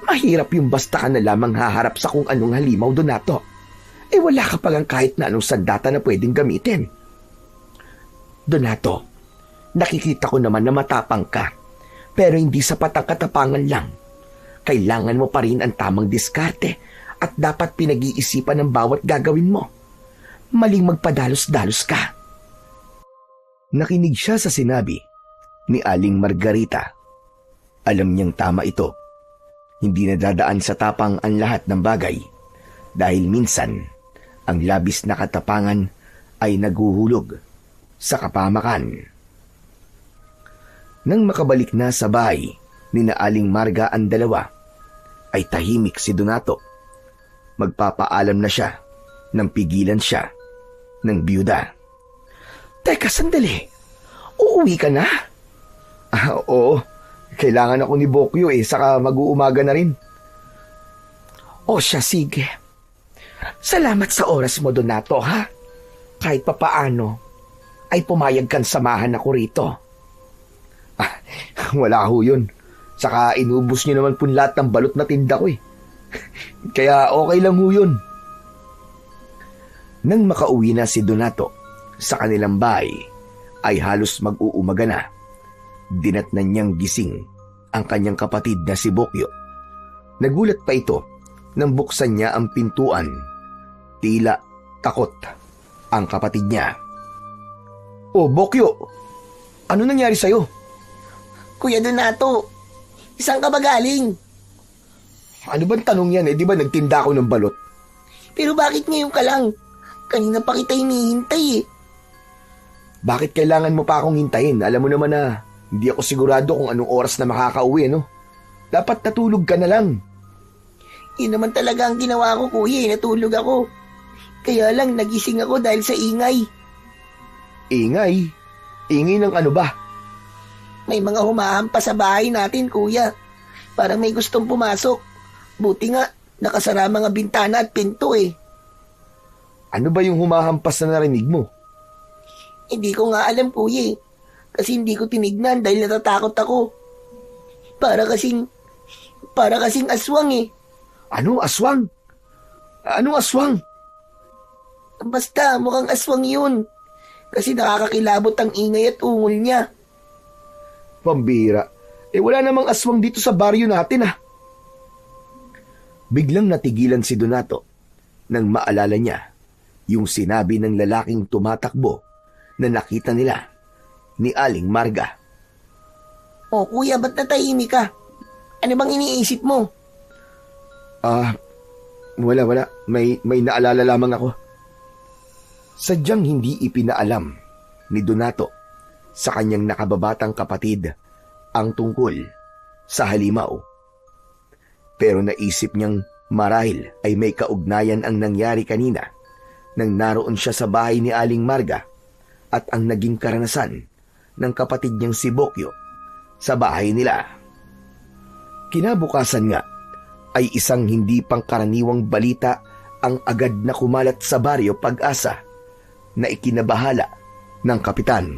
Mahirap yung basta ka na lamang haharap sa kung anong halimaw, Donato. Wala ka palang kahit na anong sandata na pwedeng gamitin. Donato, nakikita ko naman na matapang ka, pero hindi sapat ang katapangan lang. Kailangan mo pa rin ang tamang diskarte at dapat pinag-iisipan ng bawat gagawin mo. Maling magpadalos-dalos ka. Nakinig siya sa sinabi ni Aling Margarita. Alam niyang tama ito. Hindi nadadaan sa tapang ang lahat ng bagay dahil minsan ang labis na katapangan ay naguhulog sa kapamakan. Nang makabalik na sa bahay ni na Aling Marga ang dalawa, ay tahimik si Donato. Magpapaalam na siya nang pigilan siya ng byuda. Teka, sandali. Uuwi ka na? Oo. Kailangan ako ni Bokyo saka mag-uumaga na rin. O siya, sige. Salamat sa oras mo, Donato, ha? kahit papaano ay pumayag kang samahan ako rito. Wala ho yun. Saka inubos niyo naman po lahat ng balot na tinda ko eh. Kaya okay lang ho yun. Nang makauwi na si Donato sa kanilang bahay, ay halos mag-uumaga na. Dinatnan niyang gising ang kanyang kapatid na si Bokyo. Nagulat pa ito nang buksan niya ang pintuan. Tila takot ang kapatid niya. Oh, Bokyo! Ano nangyari sa'yo? Kuya Donato, isang ka ba galing? Ano bang tanong yan eh? Di ba nagtinda ako ng balot? Pero bakit ngayon ka lang? Kanina pa kita hinihintay eh. Bakit kailangan mo pa akong hintayin? Alam mo naman na hindi ako sigurado kung anong oras na makakauwi, no? Dapat natulog ka na lang. Yun naman talaga ang ginawa ko, kuya. Natulog ako. Kaya lang nagising ako dahil sa ingay. Ingay? Ingay ng ano ba? May mga humahampas sa bahay natin, kuya. Parang may gustong pumasok. Buti nga, nakasara mga bintana at pinto eh. Ano ba yung humahampas na narinig mo? Hindi ko nga alam, kuya eh. Kasi hindi ko tinignan dahil natatakot ako. Para kasing aswang eh. Ano? Aswang? Anong aswang? Basta, mukhang aswang yun. Kasi nakakakilabot ang ingay at ungol niya. Pambira. Wala namang aswang dito sa baryo natin ah. Biglang natigilan si Donato nang maalala niya yung sinabi ng lalaking tumatakbo na nakita nila ni Aling Marga. Oh, kuya, ba't natahimik ka? Ano bang iniisip mo? Wala. May naalala lamang ako. Sadyang hindi ipinaalam ni Donato sa kanyang nakababatang kapatid ang tungkol sa halimaw. Pero naisip niyang marahil ay may kaugnayan ang nangyari kanina nang naroon siya sa bahay ni Aling Marga at ang naging karanasan ng kapatid niyang si Bokyo sa bahay nila. Kinabukasan nga ay isang hindi pangkaraniwang balita ang agad na kumalat sa baryo Pag-asa na ikinabahala ng kapitan.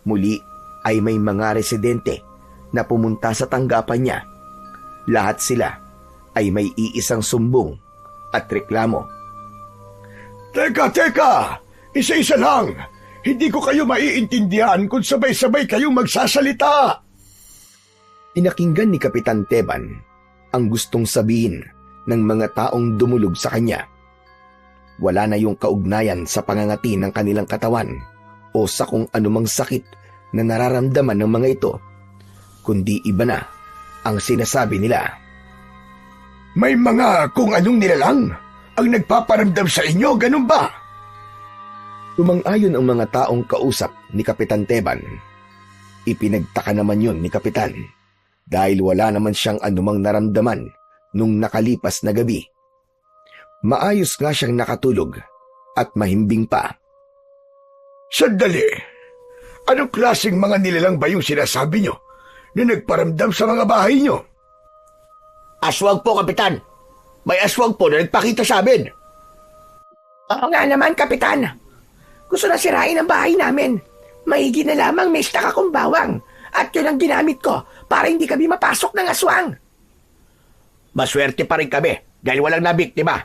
Muli ay may mga residente na pumunta sa tanggapan niya. Lahat sila ay may iisang sumbong at reklamo. Teka! Isa-isa lang! Hindi ko kayo maiintindihan kung sabay-sabay kayong magsasalita! Inakinggan ni Kapitan Teban ang gustong sabihin ng mga taong dumulog sa kanya. Wala na yung kaugnayan sa pangangati ng kanilang katawan o sa kung anumang sakit na nararamdaman ng mga ito, kundi iba na ang sinasabi nila. May mga kung anong nilalang ang nagpaparamdam sa inyo, ganun ba? Tumang-ayon ang mga taong kausap ni Kapitan Teban. Ipinagtaka naman yun ni Kapitan dahil wala naman siyang anumang naramdaman nung nakalipas na gabi. Maayos nga siyang nakatulog at mahimbing pa. Sandali! Anong klaseng mga nilalang ba yung sinasabi nyo na nagparamdam sa mga bahay nyo? Aswang po, Kapitan. May aswang po na nagpakita sa amin. Oo nga naman, Kapitan. Gusto na sirain ang bahay namin. Maigi na lamang may stock akong bawang at yun ang ginamit ko para hindi kami mapasok ng aswang. Maswerte pa rin kami dahil walang nabiktima.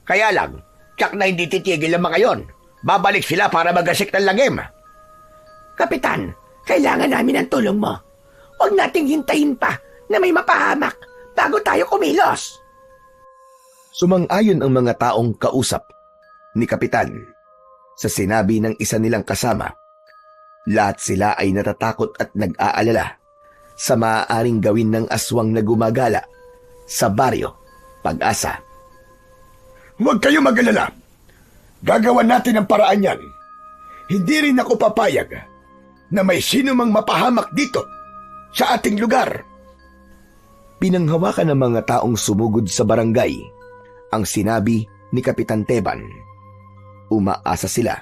Kaya lang, tsak na hindi titigil ang mga yon. Babalik sila para magasik ng lagim. Kapitan, kailangan namin ng tulong mo. Huwag nating hintayin pa na may mapahamak bago tayo kumilos. Sumang-ayon ang mga taong kausap ni Kapitan sa sinabi ng isa nilang kasama. Lahat sila ay natatakot at nag-aalala sa maaaring gawin ng aswang na gumagala sa baryo Pag-asa. Huwag kayo mag-alala. Gagawan natin ang paraan yan. Hindi rin ako papayag na may sino mang mapahamak dito sa ating lugar. Pinanghawakan ng mga taong sumugod sa barangay ang sinabi ni Kapitan Teban. Umaasa sila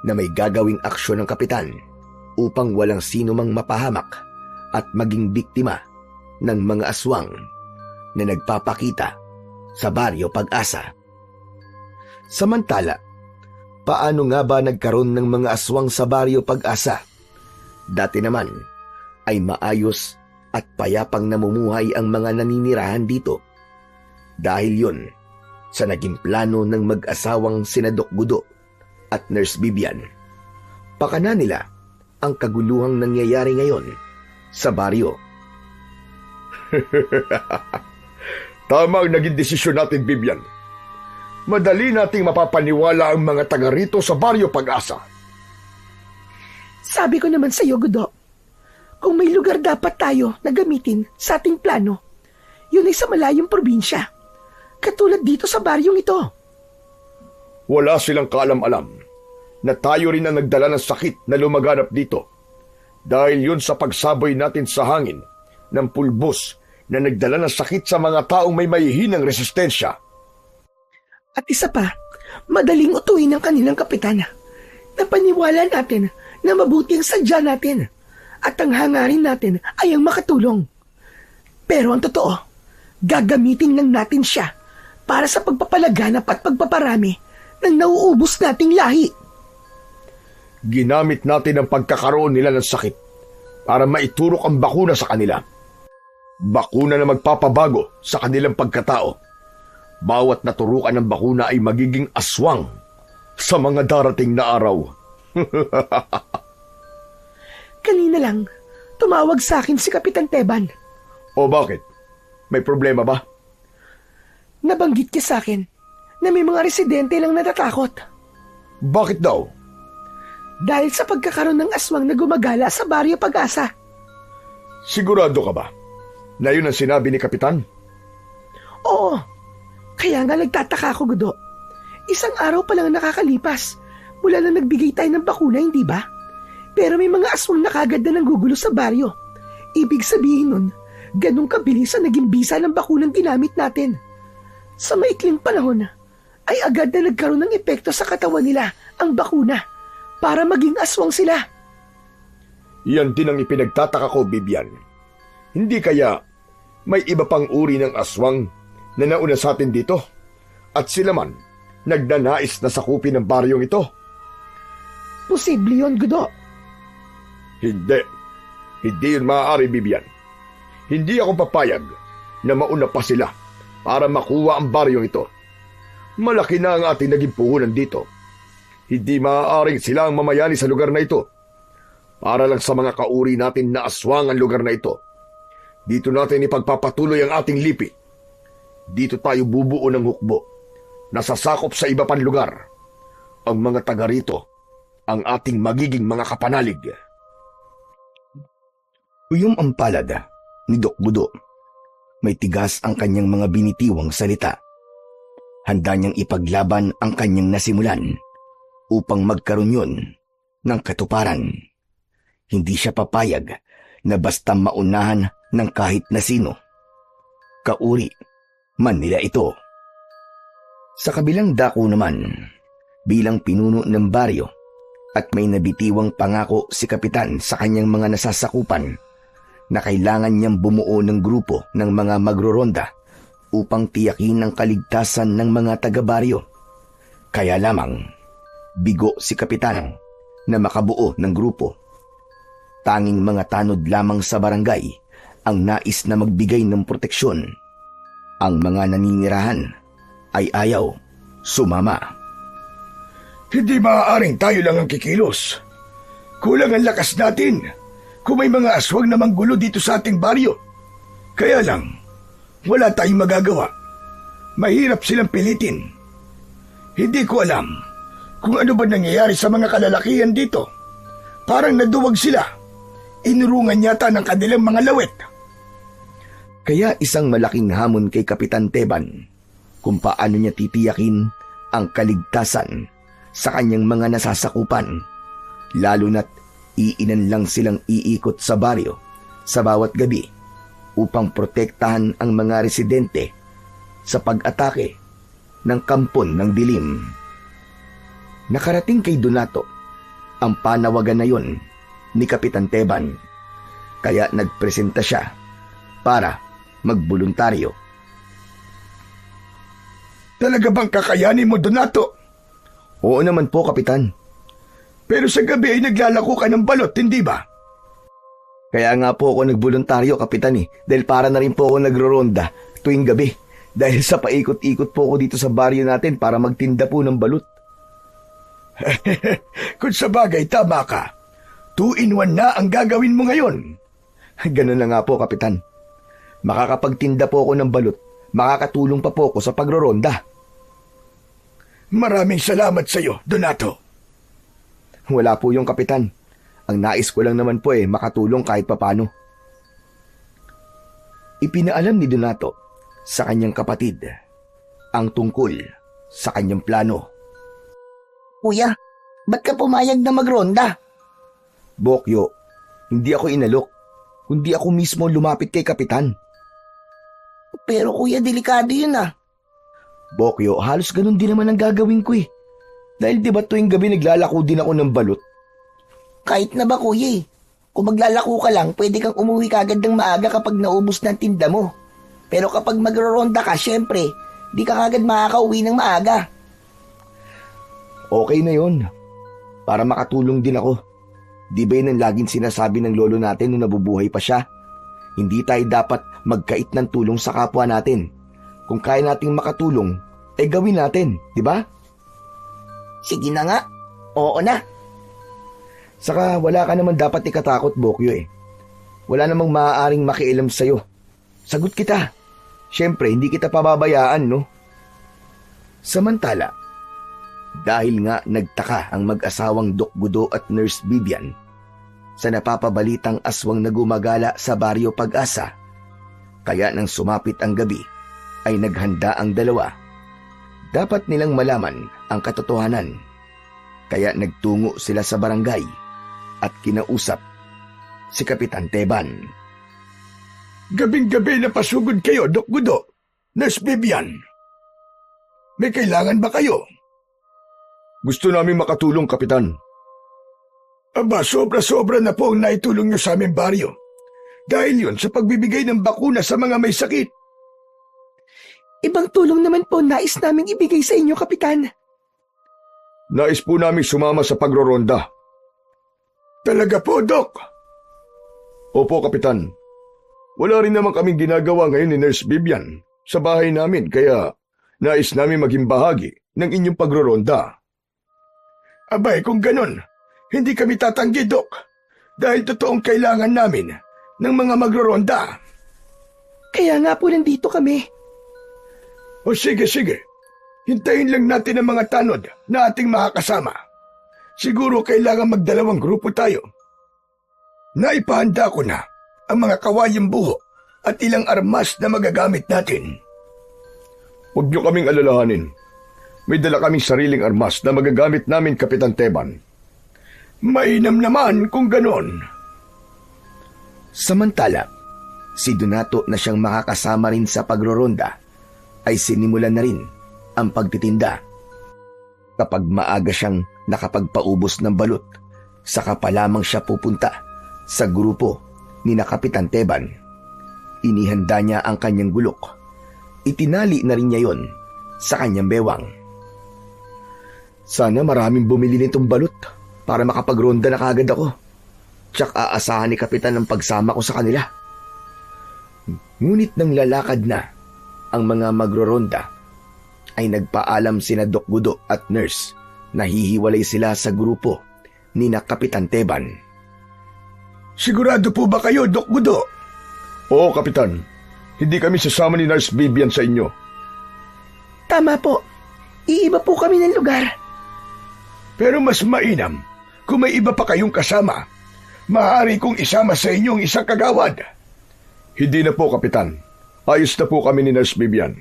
na may gagawing aksyon ng kapitan upang walang sino mang mapahamak at maging biktima ng mga aswang na nagpapakita sa baryo Pag-asa. Samantala, paano nga ba nagkaroon ng mga aswang sa Baryo Pag-asa? Dati naman ay maayos at payapang namumuhay ang mga naninirahan dito. Dahil yun sa naging plano ng mag-asawang sina Doc Gudo at Nurse Bibian. Pakana nila ang kaguluhang nangyayari ngayon sa baryo. Tama ang naging desisyon natin, Bibian. Madali nating mapapaniwala ang mga taga rito sa Baryo Pag-asa. Sabi ko naman sa iyo, Gudo, kung may lugar dapat tayo na gamitin sa ating plano, yun ay sa malayong probinsya. Katulad dito sa baryong ito. Wala silang kaalam-alam na tayo rin ang nagdala ng sakit na lumaganap dito. Dahil yun sa pagsaboy natin sa hangin ng pulbos na nagdala ng sakit sa mga taong may mahihinang resistensya. At isa pa, madaling utuin ng kanilang kapitana. Napaniwala natin na mabuti ang sadya natin at ang hangarin natin ay ang makatulong. Pero ang totoo, gagamitin lang natin siya para sa pagpapalaganap at pagpaparami ng nauubos nating lahi. Ginamit natin ang pagkakaroon nila ng sakit para maiturok ang bakuna sa kanila. Bakuna na magpapabago sa kanilang pagkatao. Bawat naturukan ng bakuna ay magiging aswang sa mga darating na araw. Kanina lang, tumawag sa akin si Kapitan Teban. O bakit? May problema ba? Nabanggit niya sa akin na may mga residente lang natatakot. Bakit daw? Dahil sa pagkakaroon ng aswang na gumagala sa Baryo Pag-asa. Sigurado ka ba na yun ang sinabi ni Kapitan? Oo. Kaya nga nagtataka ako, Gudo. Isang araw pa lang ang nakakalipas mula na nagbigay tayo ng bakuna, hindi ba? Pero may mga aswang na kagad na nanggugulo sa baryo. Ibig sabihin nun, ganun kabilis ang naging bisa ng bakunang ginamit natin. Sa maikling panahon, ay agad na nagkaroon ng epekto sa katawan nila ang bakuna para maging aswang sila. Yan din ang ipinagtataka ko, Bibian. Hindi kaya may iba pang uri ng aswang na nauna sa atin dito at sila man nagnanais na sakupin ng baryong ito? Posible yun, Gudo. Hindi. Hindi yun maaari, Bibian. Hindi ako papayag na mauna pa sila para makuha ang baryong ito. Malaki na ang ating naging puhunan dito. Hindi maaaring sila ang mamayani sa lugar na ito. Para lang sa mga kauri natin na aswang ang lugar na ito. Dito natin ipagpapatuloy ang ating lipi. Dito tayo bubuo ng hukbo na sasakop sa iba pang lugar. Ang mga taga rito ang ating magiging mga kapanalig. Uyom ang palad ni Doc Gudo. May tigas ang kanyang mga binitiwang salita. Handa niyang ipaglaban ang kanyang nasimulan upang magkaroon yun ng katuparan. Hindi siya papayag na basta maunahan ng kahit na sino. Kauri man nila ito. Sa kabilang dako naman, bilang pinuno ng baryo at may nabitiwang pangako si Kapitan sa kanyang mga nasasakupan na kailangan niyang bumuo ng grupo ng mga magroronda upang tiyakin ang kaligtasan ng mga taga-baryo. Kaya lamang, bigo si Kapitan na makabuo ng grupo. Tanging mga tanod lamang sa barangay ang nais na magbigay ng proteksyon. Ang mga naninirahan ay ayaw sumama. Hindi maaaring tayo lang ang kikilos. Kulang ang lakas natin kung may mga aswang na manggulo dito sa ating baryo. Kaya lang, wala tayong magagawa. Mahirap silang pilitin. Hindi ko alam kung ano ba nangyayari sa mga kalalakihan dito. Parang naduwag sila. Inurungan yata ng kanilang mga lawet. Kaya isang malaking hamon kay Kapitan Teban kung paano niya titiyakin ang kaligtasan sa kanyang mga nasasakupan, lalo na't iilan lang silang iikot sa baryo sa bawat gabi upang protektahan ang mga residente sa pag-atake ng kampon ng dilim. Nakarating kay Donato ang panawagan na yon ni Kapitan Teban, kaya nagpresenta siya para magboluntaryo. Talaga bang kakayanin mo, Donato? Oo naman po, Kapitan. Pero sa gabi ay naglalako ka ng balot, hindi ba? Kaya nga po ako nagboluntaryo, Kapitan dahil para na rin po ako nagroronda tuwing gabi. Dahil sa paikot-ikot po ako dito sa baryo natin para magtinda po ng balut. Kung sa bagay, tama ka. 2-in-1 na ang gagawin mo ngayon. Ganun na nga po, Kapitan. Makakapagtinda po ako ng balut, makakatulong pa po ako sa pagroronda. Maraming salamat sa iyo, Donato. Wala po yung Kapitan. Ang nais ko lang naman po makatulong kahit papano. Ipinaalam ni Donato sa kanyang kapatid ang tungkol sa kanyang plano. Kuya, ba't ka pumayag na magronda? Bokyo, hindi ako inalok, kundi ako mismo lumapit kay Kapitan. Pero kuya, delikado yun ah. Bokyo, halos ganun din naman ang gagawin ko Dahil di ba tuwing gabi naglalako din ako ng balut? Kahit na ba kuya Kung maglalako ka lang, pwede kang umuwi kagad ng maaga kapag naubos na ang tinda mo. Pero kapag magro-ronda ka, syempre, di ka kagad makakauwi ng maaga. Okay na yon. Para makatulong din ako. Di ba yun ang laging sinasabi ng lolo natin nung nabubuhay pa siya? Hindi tayo dapat magkait ng tulong sa kapwa natin. Kung kaya nating makatulong, gawin natin, di ba? Sige na nga. Oo na. Saka wala ka naman dapat ikatakot, Bokyo Wala namang maaaring makialam sa'yo. Sagot kita. Siyempre, hindi kita pababayaan, no? Samantala, dahil nga nagtaka ang mag-asawang Doc Gudo at Nurse Vivian sa napapabalitang aswang na gumagala sa baryo Pag-asa, kaya nang sumapit ang gabi ay naghanda ang dalawa. Dapat nilang malaman ang katotohanan, kaya nagtungo sila sa barangay at kinausap si Kapitan Teban. Gabing-gabi na pasugod kayo, Doc Gudo, Nurse Vivian. May kailangan ba kayo? Gusto namin makatulong, Kapitan. Aba, sobra-sobra na po ang naitulong niyo sa aming baryo. Dahil yun sa pagbibigay ng bakuna sa mga may sakit. Ibang tulong naman po nais naming ibigay sa inyo, Kapitan. Nais po namin sumama sa pagroronda. Talaga po, Doc? Opo, Kapitan. Wala rin naman kaming ginagawa ngayon ni Nurse Vivian sa bahay namin kaya nais namin maging bahagi ng inyong pagroronda. Abay, kung ganon, hindi kami tatanggi, Doc. Dahil totoong kailangan namin ng mga magroronda. Kaya nga po nandito kami. O sige. Hintayin lang natin ang mga tanod na ating makakasama. Siguro kailangan magdalawang grupo tayo. Naipahanda ko na ang mga kawayang buho at ilang armas na magagamit natin. Huwag niyo kaming alalahanin. May dala kaming sariling armas na magagamit namin, Kapitan Teban. Mainam naman kung ganon. Samantala, si Donato na siyang makakasama rin sa pagroronda ay sinimulan na rin ang pagtitinda. Kapag maaga siyang nakapagpaubos ng balut, saka pa lamang siya pupunta sa grupo ni na Kapitan Teban. Inihanda niya ang kanyang gulok. Itinali na rin niya yon sa kanyang bewang. Sana maraming bumili nitong balut para makapagronda na kagad ako. Tsak aasahan ni Kapitan ang pagsama ko sa kanila. Ngunit nang lalakad na ang mga magroronda, ay nagpaalam sina Doc Gudo at Nurse na hihiwalay sila sa grupo ni na Kapitan Teban. Sigurado po ba kayo, Doc Gudo? Oo, Kapitan. Hindi kami sasama ni Nurse Vivian sa inyo. Tama po. Iiba po kami ng lugar. Pero mas mainam kung may iba pa kayong kasama. Maaari kong isama sa inyong isang kagawad. Hindi na po, Kapitan. Ayos na po kami ni Nurse Vivian.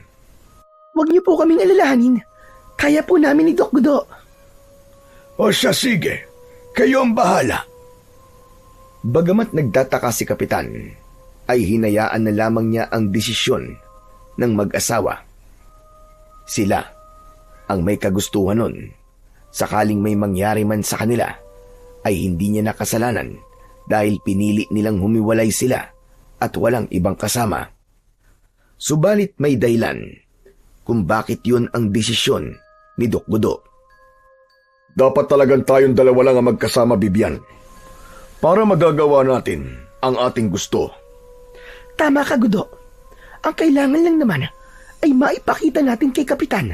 Huwag niyo po kaming alalahanin. Kaya po namin ni Doc Gudo. O siya, sige. Kayo ang bahala. Bagamat nagtataka si Kapitan, ay hinayaan na lamang niya ang desisyon ng mag-asawa. Sila ang may kagustuhan nun. Sakaling may mangyari man sa kanila, ay hindi niya nakasalanan dahil pinili nilang humiwalay sila at walang ibang kasama. Subalit may dahilan kung bakit yun ang desisyon ni Doc Gudo. Dapat talagang tayong dalawa lang ang magkasama, Bibian. Para magagawa natin ang ating gusto. Tama ka, Gudo. Ang kailangan lang naman ay maipakita natin kay Kapitan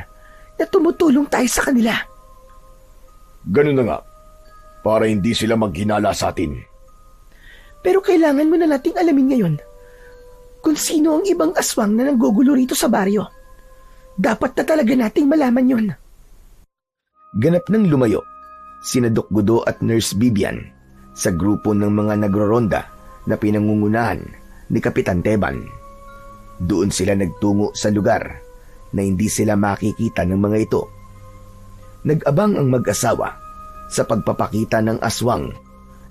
na tumutulong tayo sa kanila. Ganun na nga, para hindi sila maghinala sa atin. Pero kailangan mo na nating alamin ngayon kung sino ang ibang aswang na nanggugulo rito sa baryo. Dapat na talaga nating malaman yon. Ganap nang lumayo, sina Doc Gudo at Nurse Bibian sa grupo ng mga nagroronda na pinangungunahan ni Kapitan Teban. Doon sila nagtungo sa lugar na hindi sila makikita ng mga ito. Nag-abang ang mag-asawa sa pagpapakita ng aswang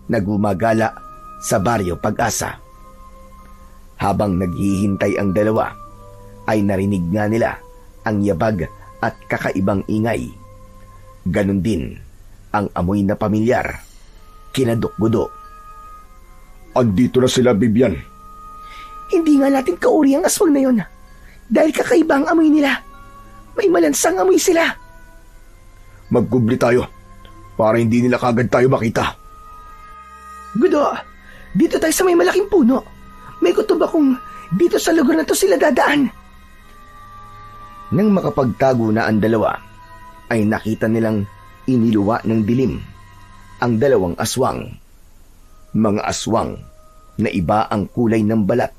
na gumagala sa baryo Pag-asa. Habang naghihintay ang dalawa, ay narinig nga nila ang yabag at kakaibang ingay. Ganon din ang amoy na pamilyar kina Doc Gudo. Andito na sila, Bibian. Hindi nga natin kauri ang aswang na yon dahil kakaiba ang amoy nila. May malansang amoy sila. Magkubli tayo para hindi nila kagad tayo makita. Gudo, dito tayo sa may malaking puno. May kutob akong dito sa lugar na to sila dadaan. Nang makapagtago na ang dalawa, ay nakita nilang iniluwa ng dilim ang dalawang aswang. Mga aswang na iba ang kulay ng balat,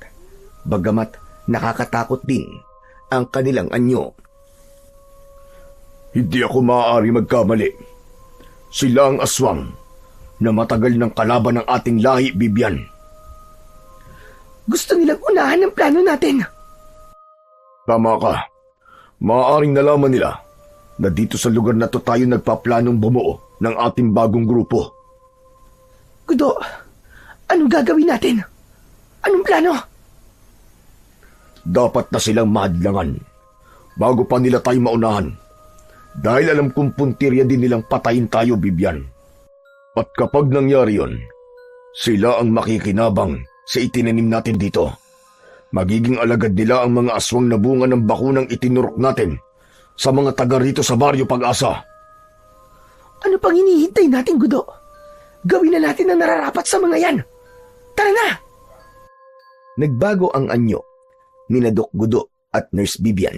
bagamat nakakatakot din ang kanilang anyo. Hindi ako maaari magkamali. Sila ang aswang na matagal ng kalaban ng ating lahi, Bibian. Gusto nilang unahan ang plano natin. Tama ka. Maaaring nalaman nila na dito sa lugar na to tayo nagpaplanong bumuo ng ating bagong grupo. Gudo, anong gagawin natin? Anong plano? Dapat na silang mahadlangan bago pa nila tayo maunahan. Dahil alam kong puntirya din nilang patayin tayo, Bibian. At kapag nangyari yon, sila ang makikinabang sa itinanim natin dito. Magiging alagad nila ang mga aswang na bunga ng bakunang itinurok natin sa mga taga rito sa baryo Pag-asa. Ano pang hinihintay natin, Gudo? Gawin na natin ang nararapat sa mga yan. Tara na! Nagbago ang anyo ni Doc Gudo at Nurse Bibian.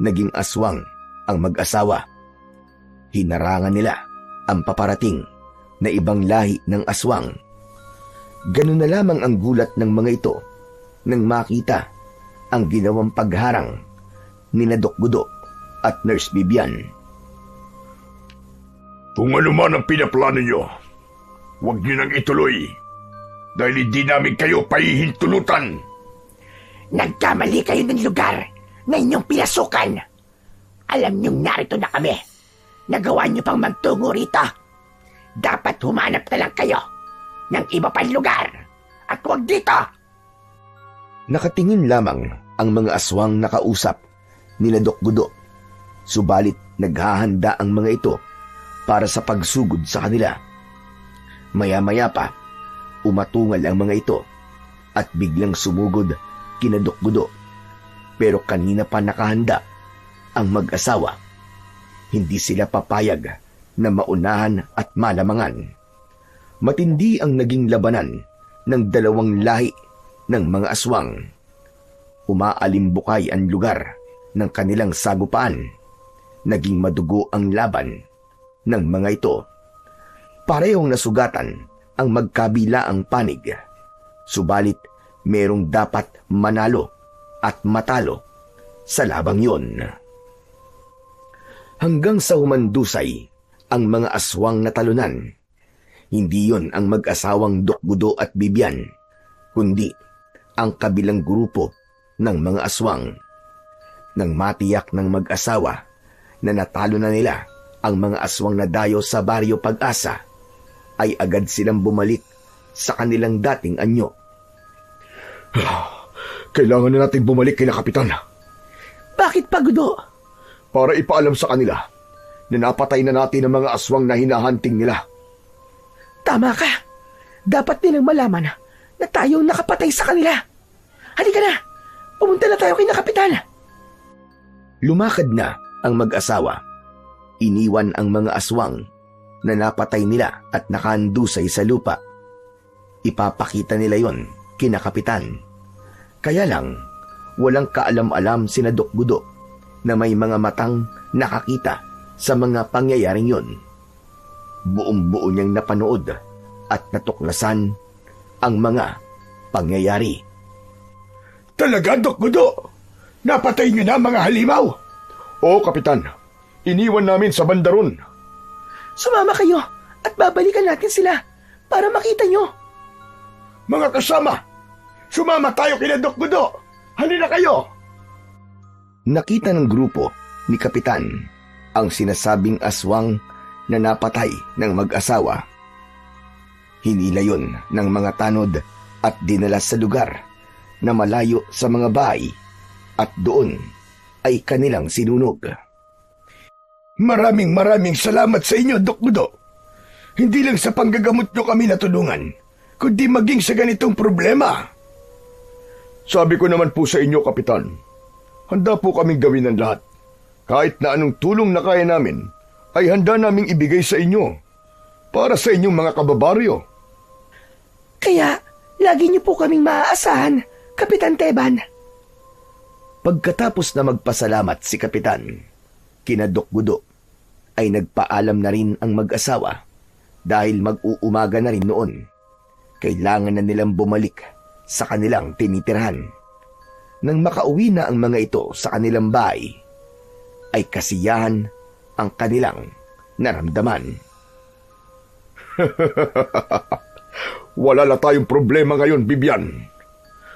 Naging aswang ang mag-asawa. Hinarangan nila ang paparating na ibang lahi ng aswang. Ganun na lamang ang gulat ng mga ito nang makita ang ginawang pagharang ni Doc Gudo at Nurse Bibian. Kung ano man ang pinaplano nyo, huwag nyo nang ituloy dahil hindi namin kayo pahihintulutan. Nagkamali kayo ng lugar na inyong pinasukan. Alam niyong narito na kami. Nagawa niyo pang magtungo rito. Dapat humanap na lang kayo ng iba pang lugar at huwag dito. Nakatingin lamang ang mga aswang nakausap ni Doc Gudo. Subalit naghahanda ang mga ito para sa pagsugod sa kanila. Maya-maya pa, umatungal ang mga ito at biglang sumugod kina Doc Gudo. Pero kanina pa nakahanda ang mag-asawa. Hindi sila papayag na maunahan at malamangan. Matindi ang naging labanan ng dalawang lahi ng mga aswang. Umaalimbukay ang lugar ng kanilang sagupaan. Naging madugo ang laban ng mga ito. Parehong nasugatan ang magkabilaang panig. Subalit merong dapat manalo at matalo sa labang yon. Hanggang sa humandusay ang mga aswang na talunan. Hindi yon ang mag-asawang Doc Gudo at Bibian, kundi ang kabilang grupo ng mga aswang. Nang matiyak ng mag-asawa na natalo na nila ang mga aswang na dayo sa baryo Pag-asa, ay agad silang bumalik sa kanilang dating anyo. Kailangan na natin bumalik kay Kapitan Bakit pa, Gudo? para ipaalam sa kanila na napatay na natin ang mga aswang na hinahanting nila. Tama ka. Dapat nilang malaman na tayo ang nakapatay sa kanila. Halika na. Pumunta na tayo kay Kapitan. Lumakad na ang mag-asawa. iniwan ang mga aswang na napatay nila at nakandusay sa lupa. Ipapakita nila yon kina Kapitan. Kaya lang, walang kaalam-alam sina Doc Gudo na may mga matang nakakita sa mga pangyayaring yon. Buong-buo niyang napanood at natuklasan ang mga pangyayari. Talaga, Doc Gudo? Napatay niyo na mga halimaw? Oo, Kapitan. Iniwan namin sa bandaron. Sumama kayo at babalikan natin sila para makita nyo. Mga kasama, sumama tayo kina Doc Gudo. Halina kayo. Nakita ng grupo ni Kapitan ang sinasabing aswang na napatay ng mag-asawa. Hinila yun ng mga tanod at dinala sa lugar na malayo sa mga bahay at doon ay kanilang sinunog. Maraming salamat sa inyo, Doc Gudo. Hindi lang sa panggagamot nyo kami natulungan, kundi maging sa ganitong problema. Sabi ko naman po sa inyo, Kapitan, handa po kaming gawin ang lahat. Kahit na anong tulong na kaya namin, ay handa naming ibigay sa inyo para sa inyong mga kababaryo. Kaya, lagi niyo po kaming maaasahan, Kapitan Teban. Pagkatapos na magpasalamat si Kapitan, kina Doc Gudo ay nagpaalam na rin ang mag-asawa dahil mag-uumaga na rin noon. Kailangan na nilang bumalik sa kanilang tinitirhan. Nang makauwi na ang mga ito sa kanilang bahay, ay kasiyahan ang kanilang naramdaman. Wala na tayong problema ngayon, Bibian.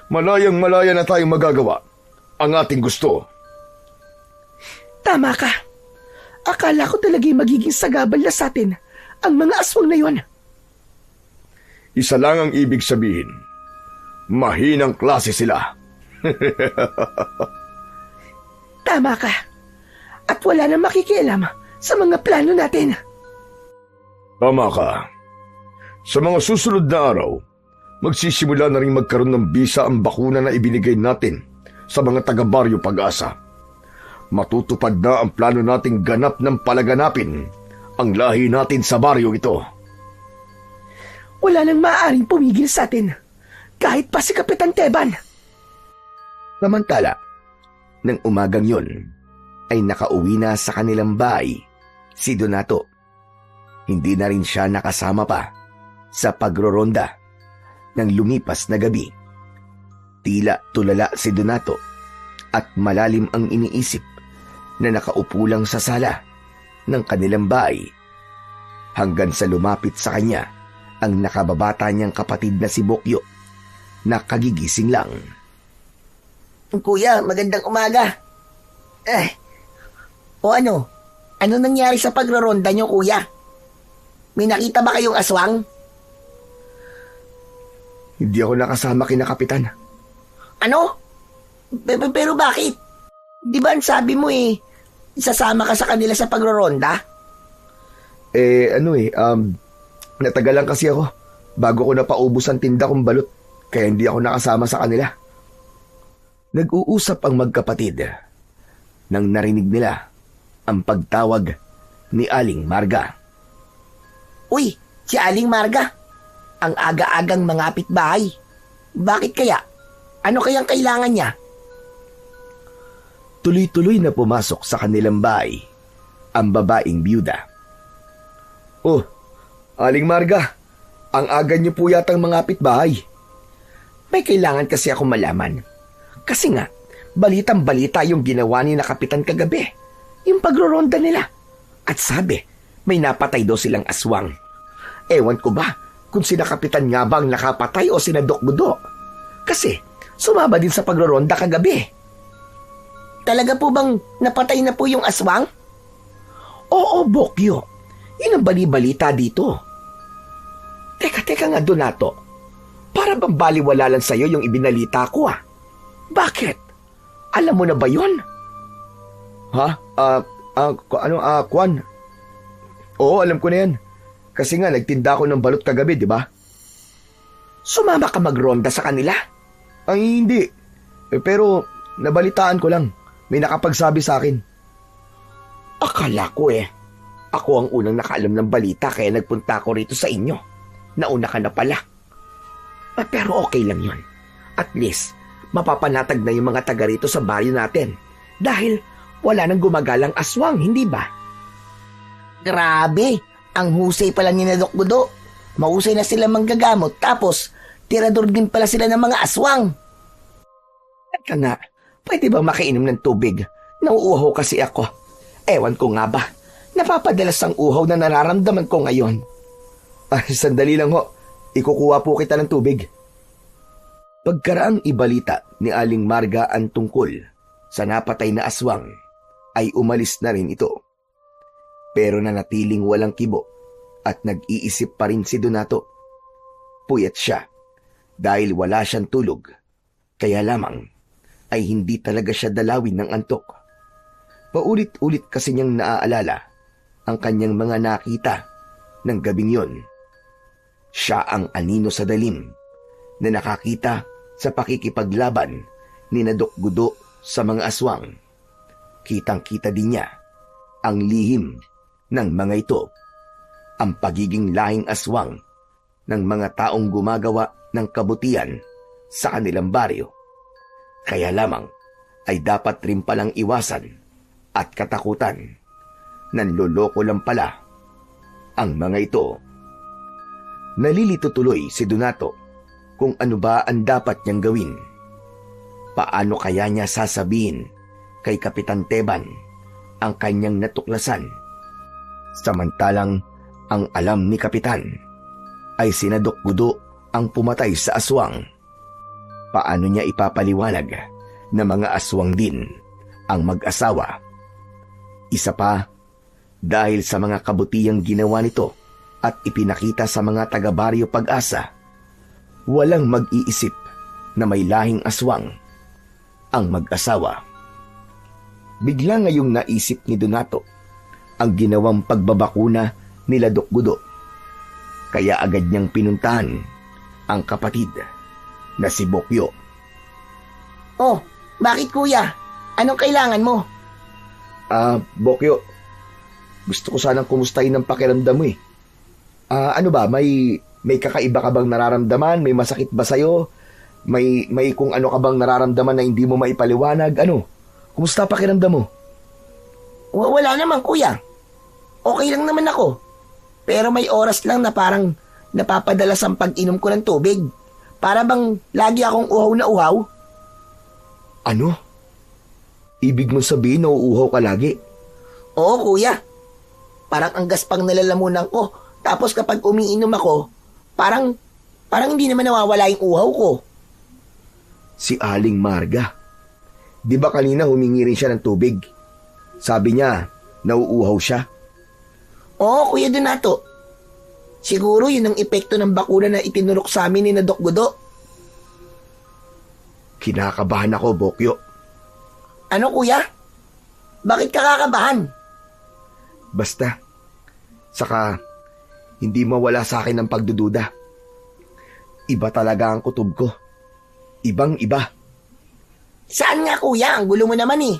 Malayang-malaya na tayong magagawa ang ating gusto. Tama ka. Akala ko talaga'y magiging sagabal na sa atin ang mga aswang na yon. Isa lang ang ibig sabihin. Mahinang klase sila. Tama ka. At wala na makikialam sa mga plano natin. Tama ka. Sa mga susunod na araw, magsisimula na rin magkaroon ng bisa ang bakuna na ibinigay natin sa mga taga-Baryo Pag-asa. Matutupad na ang plano nating ganap ng palaganapin ang lahi natin sa baryo ito. Wala nang maaaring pumigil sa atin, kahit pa si Kapitan Teban. Samantala, nang umagang yon, ay nakauwi na sa kanilang bahay si Donato. Hindi na rin siya nakasama pa sa pagroronda ng lumipas na gabi. Tila tulala si Donato at malalim ang iniisip na nakaupo lang sa sala ng kanilang bahay hanggang sa lumapit sa kanya ang nakababata niyang kapatid na si Bokyo na kagigising lang. Kuya, magandang umaga. O ano? Ano nangyari sa pagroronda nyo, kuya? May nakita ba kayong aswang? Hindi ako nakasama kina Kapitan. Ano? Pero bakit? Di ba ang sabi mo sasama ka sa kanila sa pagroronda? Natagalan kasi ako bago ko napaubos ang tinda kong balot, kaya hindi ako nakasama sa kanila. Nag-uusap ang magkapatid nang narinig nila ang pagtawag ni Aling Marga. Uy, si Aling Marga. Ang aga-agang mangapit bahay. Bakit kaya? Ano kayang kailangan niya? Tuloy-tuloy na pumasok sa kanilang bahay ang babaeng byuda. Oh, Aling Marga, ang aga niyo po yatang mangapit bahay. May kailangan kasi ako malaman. Kasi nga, balitang-balita yung ginawa ni na Kapitan kagabi. Yung pagroronda nila. At sabi, may napatay daw silang aswang. Ewan ko ba kung sina Kapitan nga bang nakapatay o sina Doc Gudo. Kasi, sumama din sa pagroronda kagabi. Talaga po bang napatay na po yung aswang? Oo, Bokyo. Yun ang bali-balita dito. Teka nga, Donato. Para bang baliwala lang sa'yo yung ibinalita ko Bakit? Alam mo na ba yun? Ha? Kwan? Oo, alam ko na yan. Kasi nga, nagtinda ako ng balot kagabi, di ba? Sumama ka magronda sa kanila? Ay, hindi. Pero, nabalitaan ko lang. May nakapagsabi sa akin. Akala ko Ako ang unang nakaalam ng balita kaya nagpunta ako rito sa inyo. Nauna ka na pala. Pero okay lang yon. At least, mapapanatag na yung mga taga rito sa baryo natin. Dahil wala nang gumagalang aswang, hindi ba? Grabe, ang husay pala ni na Doc Gudo. Mahusay na sila manggagamot tapos tirador din pala sila ng mga aswang. Teka nga, pwede ba makainom ng tubig? Nauuhaw kasi ako. Ewan ko nga ba, napapadalas ang uhaw na nararamdaman ko ngayon. Sandali lang ho, ikukuha po kita ng tubig. Pagkaraang ibalita ni Aling Marga ang tungkol sa napatay na aswang, ay umalis na rin ito. Pero nanatiling walang kibo at nag-iisip pa rin si Donato. Puyat siya dahil wala siyang tulog, kaya lamang ay hindi talaga siya dalawin ng antok. Paulit-ulit kasi niyang naaalala ang kanyang mga nakita ng gabing yon. Siya ang anino sa dalim na nakakita sa pakikipaglaban ni Doc Gudo sa mga aswang. Kitang-kita din niya ang lihim ng mga ito, ang pagiging lahing aswang ng mga taong gumagawa ng kabutihan sa kanilang baryo. Kaya lamang ay dapat rin palang iwasan at katakutan. Nanloloko lang pala ang mga ito. Nalilito tuloy si Donato kung ano ba ang dapat niyang gawin. Paano kaya niya sasabihin kay Kapitan Teban ang kanyang natuklasan? Samantalang ang alam ni Kapitan ay sina Doc Gudo ang pumatay sa aswang. Paano niya ipapaliwanag na mga aswang din ang mag-asawa? Isa pa, dahil sa mga kabutihang ginawa nito at ipinakita sa mga taga-baryo Pag-asa, walang mag-iisip na may lahing aswang ang mag-asawa. Bigla ngayong naisip ni Donato ang ginawang pagbabakuna nila Doc Gudo. Kaya agad niyang pinuntahan ang kapatid na si Bokyo. Oh, bakit kuya? Anong kailangan mo? Bokyo, gusto ko sanang kumustahin ang pakiramdam mo eh. Ano ba, may kakaiba ka bang nararamdaman? May masakit ba sa'yo? May kung ano ka bang nararamdaman na hindi mo maipaliwanag? Ano? Kumusta pakiramdam mo? Wala naman kuya. Okay lang naman ako. Pero may oras lang na parang napapadalas ang pag-inom ko ng tubig. Para bang lagi akong uhaw na uhaw. Ano? Ibig mong sabihin na uuhaw ka lagi? Oo kuya. Parang ang gaspang nalalamunan ko. Tapos kapag umiinom ako, parang hindi naman nawawala yung uhaw ko. Si Aling Marga. Di ba kanina humingi rin siya ng tubig? Sabi niya, nauuhaw siya. Oo, Kuya Donato. Siguro yun ang epekto ng bakuna na itinurok sa amin ni na Doc Gudo. Kinakabahan ako, Bokyo. Ano, Kuya? Bakit ka kakabahan? Basta, saka hindi mawala sa akin ang pagdududa. Iba talaga ang kutob ko. Ibang-iba. Saan nga, Kuya? Ang gulo mo naman eh.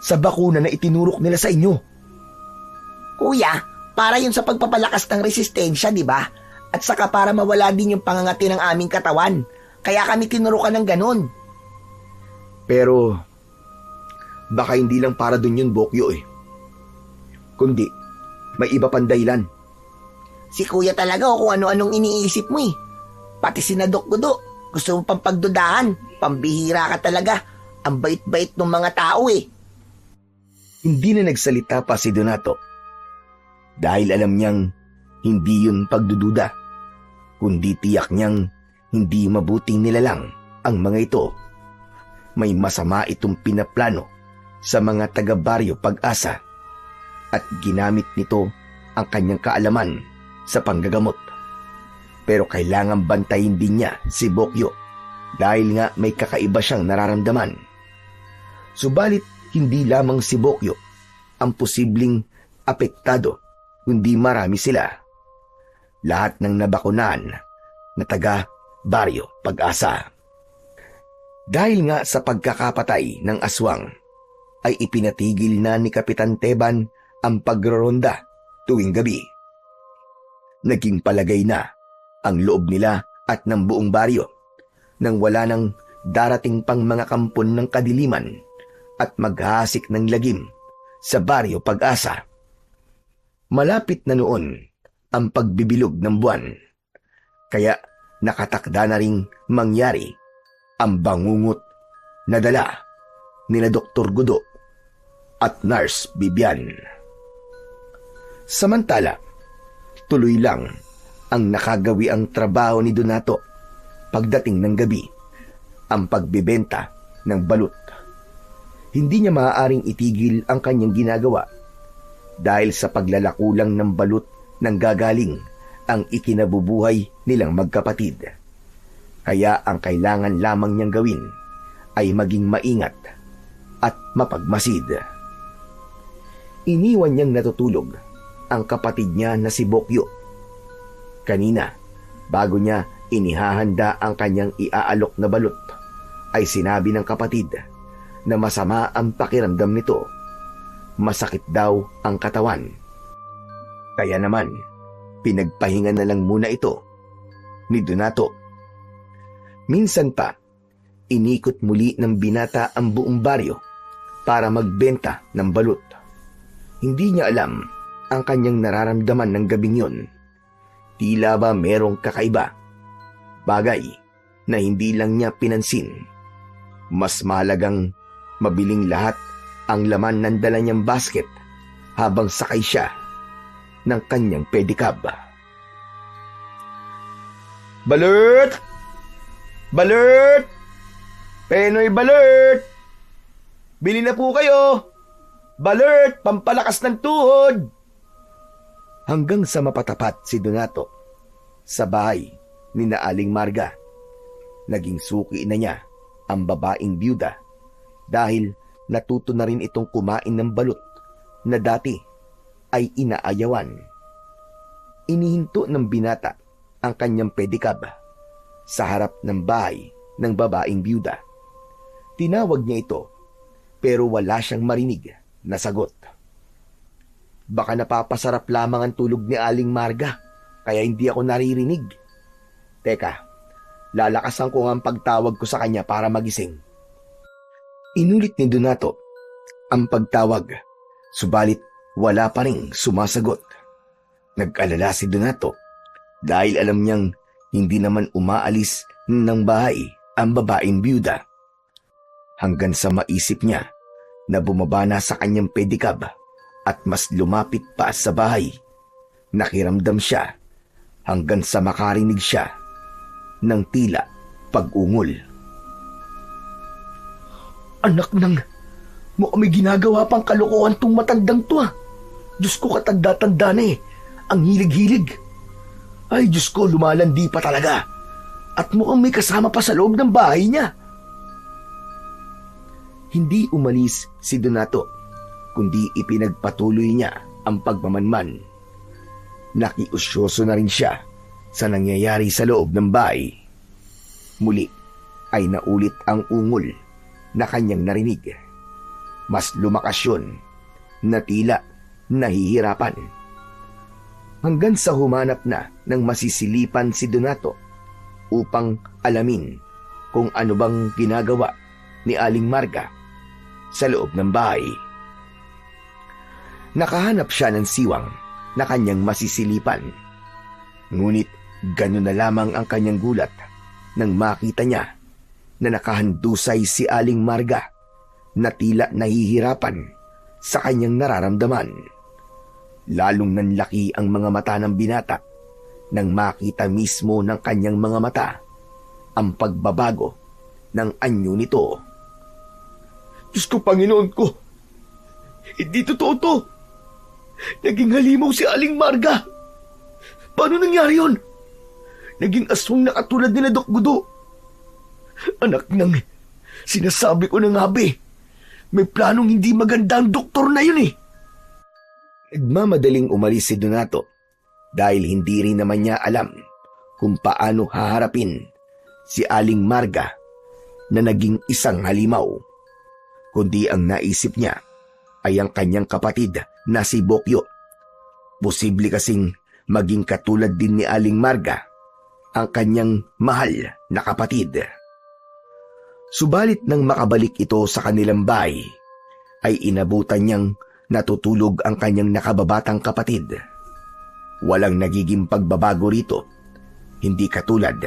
Sa bakuna na itinurok nila sa inyo. Kuya, para yun sa pagpapalakas ng resistensya, di ba? At saka para mawala din yung pangangati ng aming katawan. Kaya kami tinurukan ng ganun. Pero, baka hindi lang para dun yun, Bokyo eh. Kundi, may iba pang dahilan. Si Kuya talaga o kung ano-anong iniisip mo eh. Pati si na Doc Gudo, gusto mo pang pagdudahan. Pambihira ka talaga. Ang bait-bait ng mga tao eh. Hindi na nagsalita pa si Donato. Dahil alam niyang hindi yun pagdududa, kundi tiyak niyang hindi mabuting nilalang ang mga ito. May masama itong pinaplano sa mga taga-baryo Pag-asa at ginamit nito ang kanyang kaalaman sa panggagamot. Pero kailangan bantayin din niya si Bokyo dahil nga may kakaiba siyang nararamdaman. Subalit hindi lamang si Bokyo ang posibleng apektado, kundi marami sila. Lahat ng nabakunan na taga-baryo Pag-asa. Dahil nga sa pagkakapatay ng aswang, ay ipinatigil na ni Kapitan Teban ang pagroronda tuwing gabi. Naging palagay na ang loob nila at ng buong baryo nang wala nang darating pang mga kampon ng kadiliman at maghasik ng lagim sa baryo Pag-asa. Malapit na noon ang pagbibilog ng buwan, kaya nakatakda na ring mangyari ang bangungot na dala nila Dr. Gudo at Nurse Bibian. Samantala, tuloy lang ang nakagawi ang trabaho ni Donato pagdating ng gabi, ang pagbebenta ng balut. Hindi niya maaaring itigil ang kanyang ginagawa dahil sa paglalakulang ng balut nang gagaling ang ikinabubuhay nilang magkapatid. Kaya ang kailangan lamang niyang gawin ay maging maingat at mapagmasid. Iniwan niyang natutulog ang kapatid niya na si Bokyo. Kanina, bago niya inihahanda ang kanyang iaalok na balut, ay sinabi ng kapatid na masama ang pakiramdam nito. Masakit daw ang katawan. Kaya naman, pinagpahinga na lang muna ito ni Donato. Minsan pa, inikot muli ng binata ang buong baryo para magbenta ng balut. Hindi niya alam ang kanyang nararamdaman ng gabing yun. Tila ba merong kakaiba, bagay na hindi lang niya pinansin. Mas mahalagang mabiling lahat ang laman ng dala niyang basket habang sakay siya ng kanyang pedicab. Balut! Balut! Penoy balut! Bili na po kayo! Balut! Pampalakas ng tuhod! Hanggang sa mapatapat si Donato sa bahay ni Aling Marga. Naging suki na niya ang babaeng byuda dahil natuto na rin itong kumain ng balut na dati ay inaayawan. Inihinto ng binata ang kanyang pedicab sa harap ng bahay ng babaeng byuda. Tinawag niya ito pero wala siyang marinig na sagot. Baka napapasarap lamang ang tulog ni Aling Marga kaya hindi ako naririnig. Teka, lalakasan ko ang pagtawag ko sa kanya para magising. Inulit ni Donato ang pagtawag, subalit wala pa ring sumasagot. Nag-alala si Donato dahil alam niyang hindi naman umaalis ng bahay ang babaeng byuda. Hanggang sa maisip niya na bumaba na sa kanyang pedicab at mas lumapit pa sa bahay. Nakiramdam siya hanggang sa makarinig siya ng tila pag-ungol. Anak nang, mukhang may ginagawa pang kalokohan tong matandang to ah. Diyos ko, katanda-tanda na eh. Ang hilig-hilig. Ay Diyos ko, lumalandi pa talaga. At mukhang may kasama pa sa loob ng bahay niya. Hindi umalis si Donato, kundi ipinagpatuloy niya ang pagmamanman. Nakiusyoso na rin siya sa nangyayari sa loob ng bahay. Muli ay naulit ang ungol na kanyang narinig. Mas lumakas yun na tila nahihirapan. Hanggang sa humanap na ng masisilipan si Donato upang alamin kung ano bang ginagawa ni Aling Marga sa loob ng bahay. Nakahanap siya ng siwang na kanyang masisilipan. Ngunit gano'n na lamang ang kanyang gulat nang makita niya na nakahandusay si Aling Marga na tila nahihirapan sa kanyang nararamdaman. Lalong nanlaki ang mga mata ng binata nang makita mismo ng kanyang mga mata ang pagbabago ng anyo nito. Diyos ko, Panginoon ko, hindi totoo to. Naging halimaw si Aling Marga. Paano nangyari yun? Naging aswang na katulad nila Doc Gudo. Anak nang, sinasabi ko na nga be, may planong hindi maganda ang doktor na yun eh. Nagmamadaling umalis si Donato dahil hindi rin naman niya alam kung paano haharapin si Aling Marga na naging isang halimaw. Kundi ang naisip niya ay ang kanyang kapatid na si Bokyo. Posible kasing maging katulad din ni Aling Marga ang kanyang mahal na kapatid. Subalit nang makabalik ito sa kanilang bahay, ay inabutan niyang natutulog ang kanyang nakababatang kapatid. Walang nagiging pagbabago rito, hindi katulad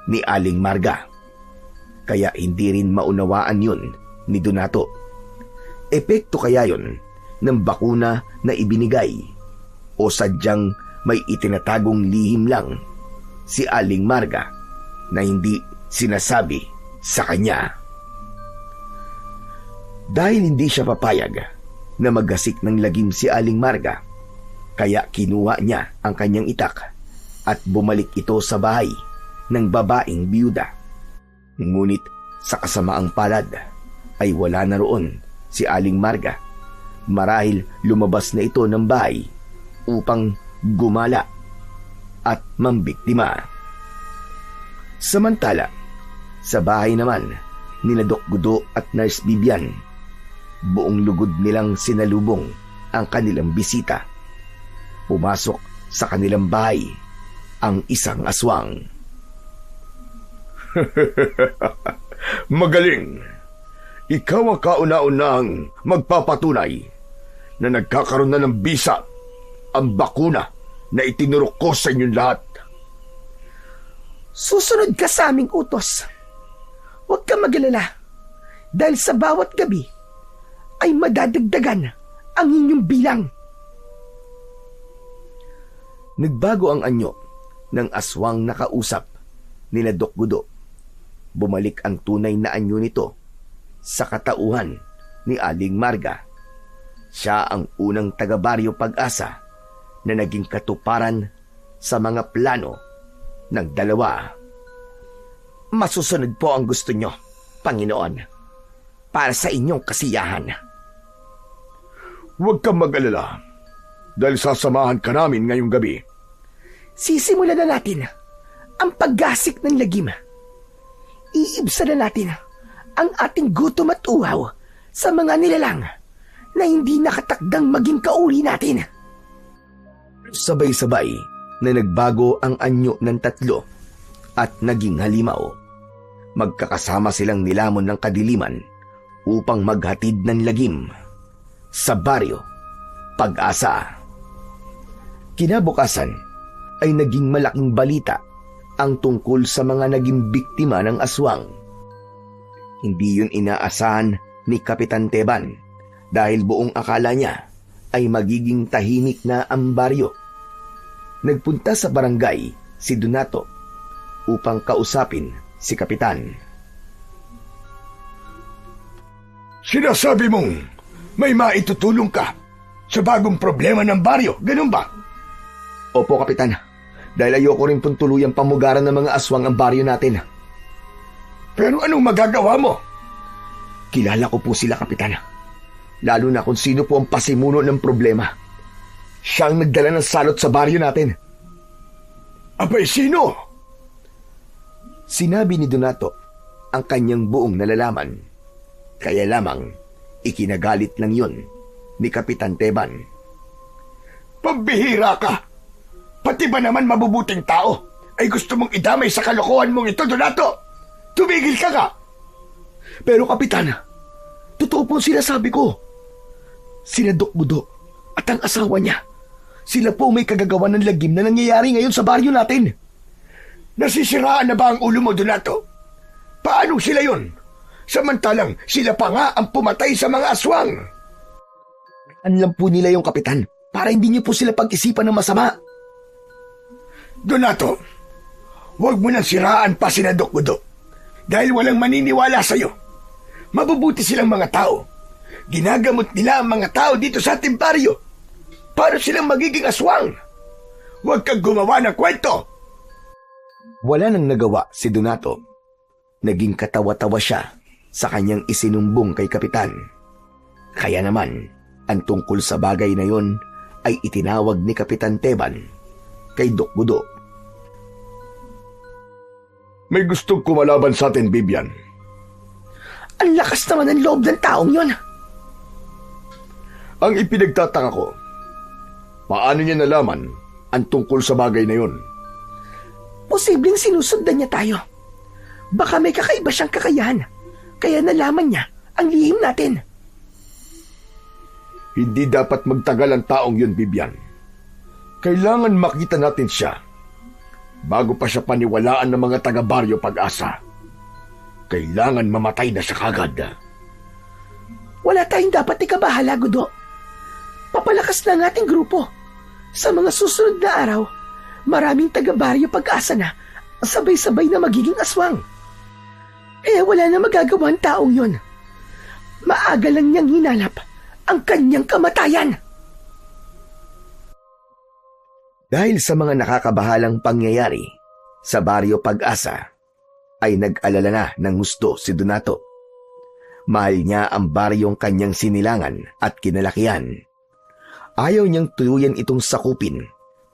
ni Aling Marga. Kaya hindi rin maunawaan yun ni Donato. Epekto kaya yun ng bakuna na ibinigay o sadyang may itinatagong lihim lang si Aling Marga na hindi sinasabi sa kanya. Dahil hindi siya papayag na maggasik ng lagim si Aling Marga, kaya kinuha niya ang kanyang itak at bumalik ito sa bahay ng babaeng biyuda. Ngunit sa kasamaang palad ay wala na roon si Aling Marga. Marahil lumabas na ito ng bahay upang gumala at mambiktima. Samantala, sa bahay naman ni Doc Gudo at Nurse Bibian, buong lugod nilang sinalubong ang kanilang bisita. Pumasok sa kanilang bahay ang isang aswang. Magaling! Ikaw ang kauna-unahang magpapatunay na nagkakaroon na ng bisa ang bakuna na itinurok ko sa inyong lahat. Susunod ka sa aming utos. Huwag ka magalala dahil sa bawat gabi ay madadagdagan ang inyong bilang. Nagbago ang anyo ng aswang nakausap nila Doc Gudo. Bumalik ang tunay na anyo nito sa katauhan ni Aling Marga. Siya ang unang taga-Baryo Pag-asa na naging katuparan sa mga plano ng dalawa. Masusunod po ang gusto nyo, Panginoon, para sa inyong kasiyahan. Huwag kang mag-alala dahil sasamahan ka namin ngayong gabi. Sisimulan na natin ang paggasik ng lagim. Iibsan na natin ang ating gutom at uhaw sa mga nilalang na hindi nakatakdang maging kauri natin. Sabay-sabay na nagbago ang anyo ng tatlo at naging halimaw. Magkakasama silang nilamon ng kadiliman upang maghatid ng lagim sa Baryo Pag-asa. Kinabukasan ay naging malaking balita ang tungkol sa mga naging biktima ng aswang. Hindi yun inaasahan ni Kapitan Teban dahil buong akala niya ay magiging tahimik na ang baryo. Nagpunta sa barangay si Donato upang kausapin si Kapitan. Sinasabi mong may maitutulong ka sa bagong problema ng baryo, ganun ba? Opo, Kapitan. Dahil ayoko rin pong tuluyang pamugaran ng mga aswang ang baryo natin. Pero anong magagawa mo? Kilala ko po sila, Kapitan. Lalo na kung sino po ang pasimuno ng problema. Siya ang nagdala ng salot sa baryo natin. Abay, sino? Sinabi ni Donato ang kanyang buong nalalaman. Kaya lamang ikinagalit lang yun ni Kapitan Teban. Pambihira ka! Pati ba naman mabubuting tao ay gusto mong idamay sa kalokohan mong ito, Donato? Tumigil ka ka! Pero Kapitan, totoo po sinasabi ko. Sina Doc Gudo at ang asawa niya, sila po may kagagawa ng lagim na nangyayari ngayon sa baryo natin. Nasisiraan na ba ang ulo mo, Donato? Paano sila yon? Samantalang sila pa nga ang pumatay sa mga aswang. Alam po nila yung Kapitan para hindi niyo po sila pag-isipan ng masama. Donato, huwag mo nang siraan pa sina Doc Gudo dahil walang maniniwala sa'yo. Mabubuti silang mga tao. Ginagamot nila ang mga tao dito sa ating baryo. Paano silang magiging aswang? Huwag kang gumawa ng kwento. Wala nang nagawa si Donato. Naging katawa-tawa siya sa kanyang isinumbong kay Kapitan. Kaya naman, ang tungkol sa bagay na yon ay itinawag ni Kapitan Teban kay Doc Gudo. May gustong kumalaban sa atin, Bibian. Ang lakas naman ng loob ng taong yon. Ang ipinagtataka ko, paano niya nalaman ang tungkol sa bagay na yun? Posibleng sinusundan niya tayo. Baka may kakaiba siyang kakayahan, kaya nalaman niya ang lihim natin. Hindi dapat magtagal ang taong yun, Bibian. Kailangan makita natin siya bago pa siya paniwalaan ng mga taga-Baryo Pag-asa. Kailangan mamatay na siya kagad. Wala tayong dapat ikabahala, Gudo. Papalakas na ang ating grupo. Sa mga susunod na araw, maraming taga-Baryo Pag-asa na sabay-sabay na magiging aswang. Eh wala na magagawa ang taong yun. Maaga lang niyang hinanap ang kanyang kamatayan. Dahil sa mga nakakabahalang pangyayari sa Baryo Pag-asa, ay nag-alala na ng gusto si Donato. Mahal niya ang baryong kanyang sinilangan at kinalakihan. Ayaw niyang tuluyan itong sakupin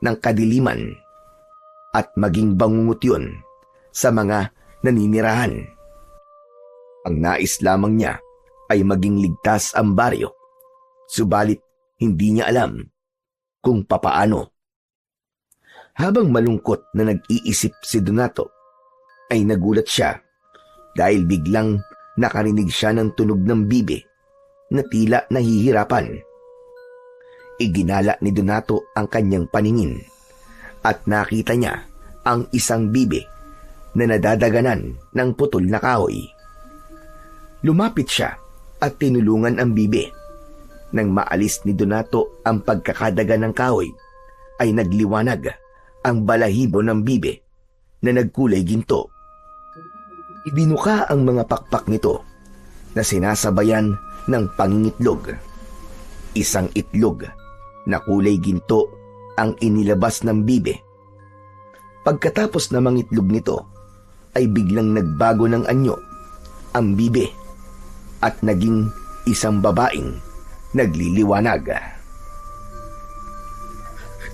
ng kadiliman at maging bangungot yun sa mga naninirahan. Ang nais lamang niya ay maging ligtas ang baryo, subalit hindi niya alam kung papaano. Habang malungkot na nag-iisip si Donato, ay nagulat siya dahil biglang nakarinig siya ng tunog ng bibe na tila nahihirapan. Iginala ni Donato ang kanyang paningin at nakita niya ang isang bibe na nadadaganan ng putol na kahoy. Lumapit siya at tinulungan ang bibe. Nang maalis ni Donato ang pagkakadaga ng kahoy, ay nagliwanag ang balahibo ng bibe na nagkulay ginto. Ibinuka ang mga pakpak nito na sinasabayan ng pangingitlog. Isang itlog na kulay ginto ang inilabas ng bibe. Pagkatapos na mangitlog nito, ay biglang nagbago ng anyo ang bibe at naging isang babaeng nagliliwanag.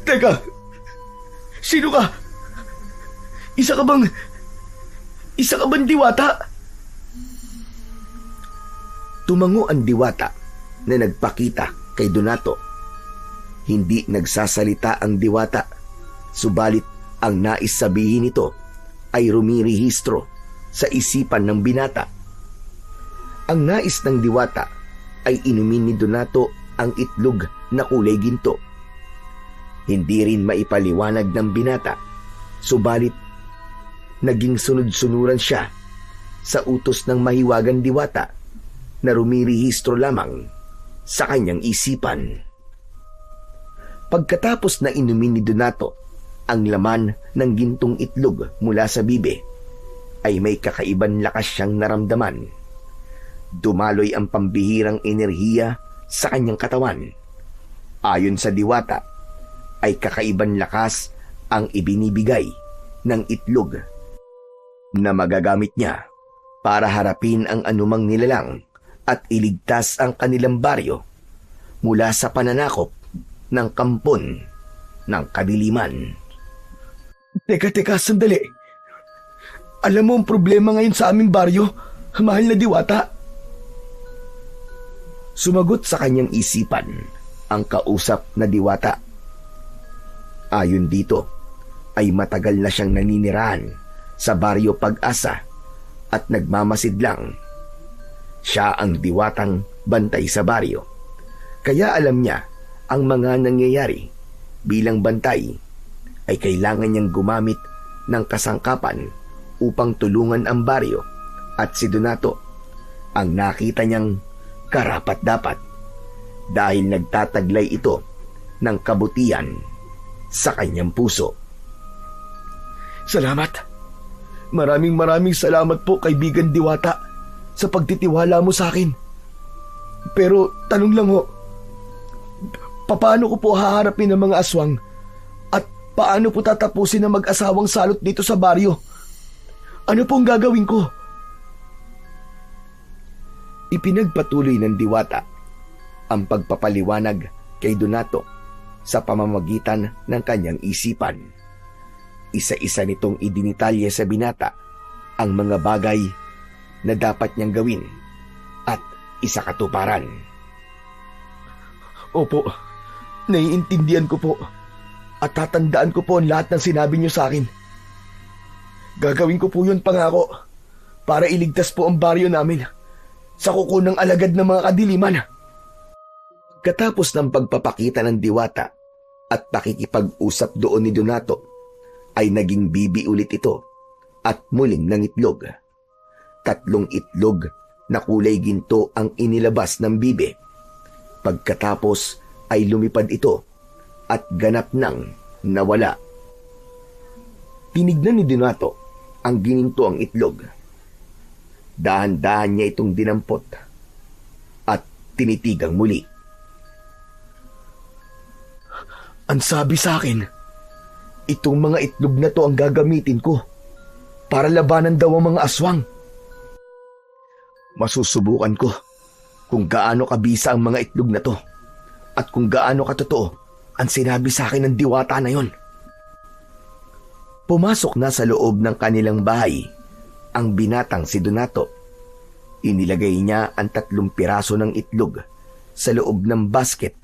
Teka! Sino ka? Isa ka bang diwata? Tumango ang diwata na nagpakita kay Donato. Hindi nagsasalita ang diwata, subalit ang nais sabihin nito ay rumirehistro sa isipan ng binata. Ang nais ng diwata ay inumin ni Donato ang itlog na kulay ginto. Hindi rin maipaliwanag ng binata, subalit naging sunod-sunuran siya sa utos ng mahiwagang diwata na rumirehistro lamang sa kanyang isipan. Pagkatapos na inumin ni Donato ang laman ng gintong itlog mula sa bibe, ay may kakaibang lakas siyang naramdaman. Dumaloy ang pambihirang enerhiya sa kanyang katawan. Ayon sa diwata, ay kakaibang lakas ang ibinibigay ng itlog na magagamit niya para harapin ang anumang nilalang at iligtas ang kanilang baryo mula sa pananakop ng kampon ng kadiliman. Teka, sandali. Alam mo ang problema ngayon sa aming baryo, mahal na diwata? Sumagot sa kanyang isipan ang kausap na diwata. Ayon dito, ay matagal na siyang naninirahan sa Baryo Pag-asa at nagmamasid lang. Siya ang diwatang bantay sa baryo, kaya alam niya ang mga nangyayari. Bilang bantay, ay kailangan niyang gumamit ng kasangkapan upang tulungan ang baryo, at si Donato ang nakita niyang karapat-dapat dahil nagtataglay ito ng kabutihan sa kanyang puso. Salamat. Maraming salamat po, kaibigan diwata, sa pagtitiwala mo sa akin. Pero tanong lang ho, paano ko po haharapin ang mga aswang at paano po tatapusin ang mag-asawang salot dito sa baryo? Ano pong gagawin ko? Ipinagpatuloy ng diwata ang pagpapaliwanag kay Donato sa pamamagitan ng kanyang isipan. Isa-isa nitong idinitalye sa binata ang mga bagay na dapat niyang gawin at isakatuparan. Opo, naiintindihan ko po. At tatandaan ko po ang lahat ng sinabi niyo sa akin. Gagawin ko po yun, pangako, para iligtas po ang baryo namin sa kuko ng alagad ng mga kadiliman. Katapos ng pagpapakita ng diwata at pakikipag-usap doon ni Donato, ay naging bibi ulit ito at muling nangitlog. 3 itlog na kulay ginto ang inilabas ng bibe. Pagkatapos ay lumipad ito at ganap nang nawala. Tinignan ni Donato ang gininto ang itlog. Dahan-dahan niya itong dinampot at tinitigang muli. Ang sabi sa akin, itong mga itlog na to ang gagamitin ko para labanan daw ang mga aswang. Masusubukan ko kung gaano kabisa ang mga itlog na to at kung gaano katotoo ang sinabi sa akin ng diwata na yon. Pumasok na sa loob ng kanilang bahay ang binatang si Donato. Inilagay niya ang 3 piraso ng itlog sa loob ng basket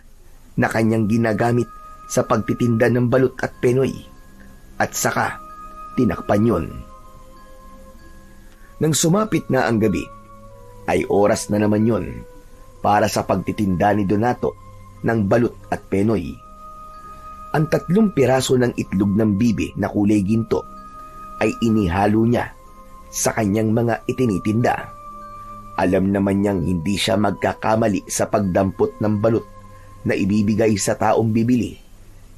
na kanyang ginagamit sa pagtitinda ng balut at penoy, at saka tinakpan yun. Nang sumapit na ang gabi, ay oras na naman yun para sa pagtitinda ni Donato ng balut at penoy. Ang 3 piraso ng itlog ng bibe na kulay ginto ay inihalo niya sa kanyang mga itinitinda. Alam naman niyang hindi siya magkakamali sa pagdampot ng balut na ibibigay sa taong bibili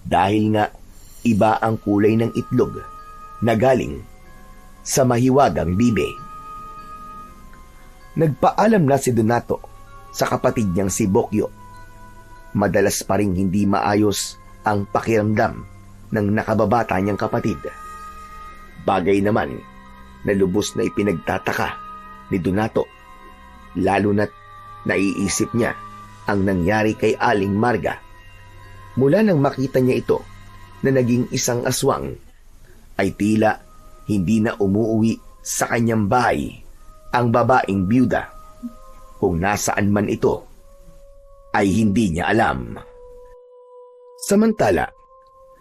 dahil nga iba ang kulay ng itlog na galing sa mahiwagang bibe. Nagpaalam na si Donato sa kapatid niyang si Bokyo. Madalas pa ring hindi maayos ang pakiramdam ng nakababata niyang kapatid. Bagay naman na lubos na ipinagtataka ni Donato, lalo na't naiisip niya ang nangyari kay Aling Marga. Mula nang makita niya ito na naging isang aswang, ay tila hindi na umuuwi sa kanyang bahay ang babaeng byuda. Kung nasaan man ito, ay hindi niya alam. Samantala,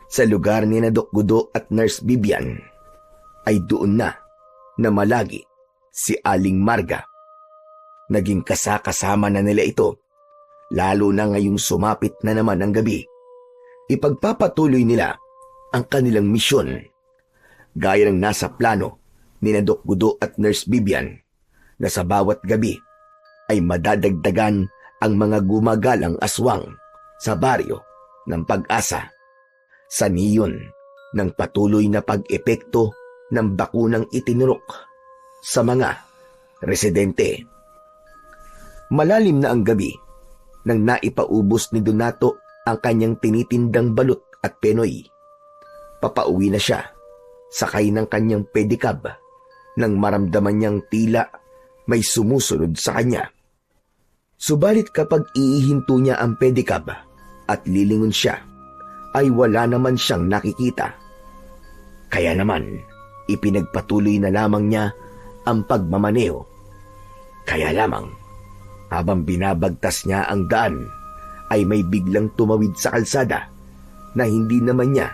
sa lugar ni na Doc Gudo at Nurse Bibian, ay doon na malagi si Aling Marga. Naging kasama na nila ito, lalo na ngayong sumapit na naman ang gabi. Ipagpapatuloy nila ang kanilang misyon. Gaya ng nasa plano ni na Doc Gudo at Nurse Bibian, na sa bawat gabi ay madadagdagan ang mga gumagalang aswang sa baryo ng Pag-asa, sa niyon ng patuloy na pag-epekto ng bakunang itinurok sa mga residente. Malalim na ang gabi nang naipaubos ni Donato ang kanyang tinitindang balut at penoy. Papauwi na siya, sakay ng kanyang pedicab, nang maramdaman niyang tila may sumusunod sa kanya. Subalit kapag iihinto niya ang pedicab at lilingon siya, ay wala naman siyang nakikita. Kaya naman, ipinagpatuloy na lamang niya ang pagmamaneo. Kaya lamang, habang binabagtas niya ang daan, ay may biglang tumawid sa kalsada na hindi naman niya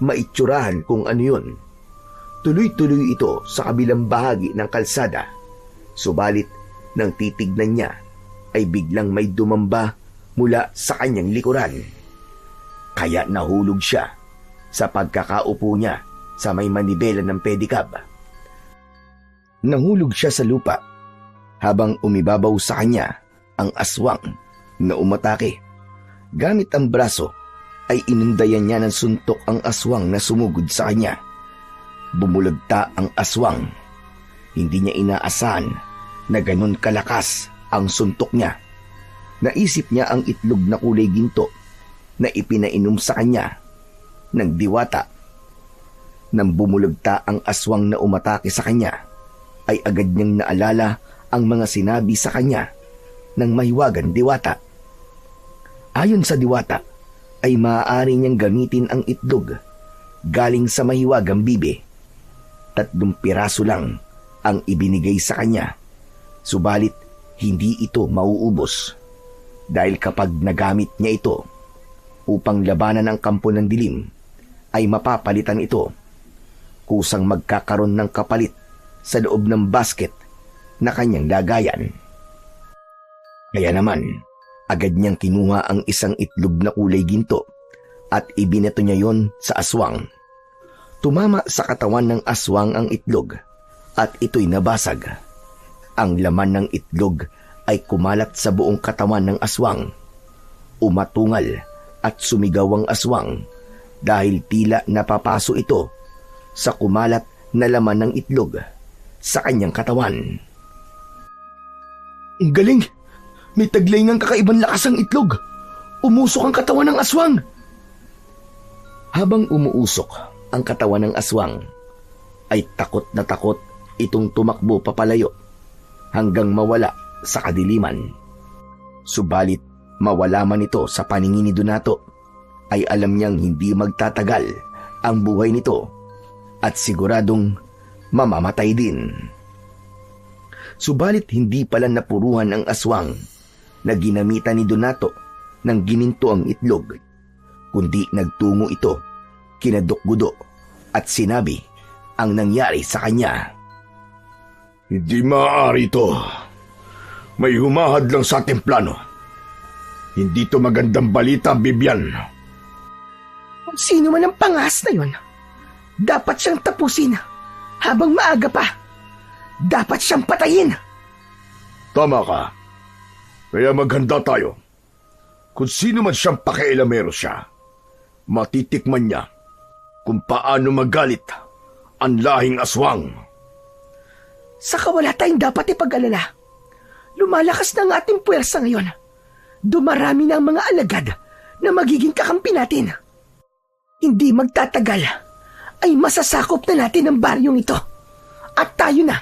maitsurahan kung ano yun. Tuloy-tuloy ito sa kabilang bahagi ng kalsada, subalit nang titignan niya ay biglang may dumamba mula sa kanyang likuran. Kaya nahulog siya sa pagkakaupo niya sa may manibela ng pedicab. Nahulog siya sa lupa habang umibabaw sa kanya ang aswang na umatake. Gamit ang braso ay inundayan niya ng suntok ang aswang na sumugod sa kanya. Bumulagta ang aswang. Hindi niya inaasahan na ganun kalakas ang suntok niya. Naisip niya ang itlog na kulay ginto na ipinainom sa kanya ng diwata. Nang bumulagta ang aswang na umatake sa kanya, ay agad niyang naalala ang mga sinabi sa kanya ng mahiwagang diwata. Ayon sa diwata, ay maaari niyang gamitin ang itlog galing sa mahiwagang bibe. 3 piraso lang ang ibinigay sa kanya, subalit hindi ito mauubos. Dahil kapag nagamit niya ito upang labanan ang kampo ng dilim, ay mapapalitan ito. Kusang magkakaroon ng kapalit sa loob ng basket na kanyang lagayan. Kaya naman, agad niyang kinuha ang isang itlog na kulay ginto at ibinato niya yon sa aswang. Tumama sa katawan ng aswang ang itlog at ito'y nabasag. Ang laman ng itlog ay kumalat sa buong katawan ng aswang. Umatungal at sumigaw ang aswang dahil tila napapaso ito sa kumalat na laman ng itlog sa kanyang katawan. Ang galing! May taglay ngang kakaibang lakas ang itlog. Umusok ang katawan ng aswang. Habang umuusok ang katawan ng aswang, ay takot na takot itong tumakbo papalayo hanggang mawala sa kadiliman. Subalit mawala man ito sa paningin ni Donato, ay alam niyang hindi magtatagal ang buhay nito at siguradong mamamatay din. Subalit hindi pala napuruhan ang aswang na ginamitan ni Donato ng gininto ang itlog, kundi nagtungo ito kina Doc Gudo at sinabi ang nangyari sa kanya. Hindi maaari ito. May humahad lang sa ating plano. Hindi to magandang balita, Bibian. Kung sino man ang pangas na yon, dapat siyang tapusin habang maaga pa. Dapat siyang patayin. Tama ka. Kaya maghanda tayo. Kung sino man siyang pakialamero siya, matitikman niya kung paano magalit ang lahing aswang. Saka wala tayong dapat ipag-alala. Lumalakas na ang ating puwersa ngayon. Dumarami na ang mga alagad na magiging kakampi natin. Hindi magtatagal ay masasakop na natin ang baryong ito. At tayo na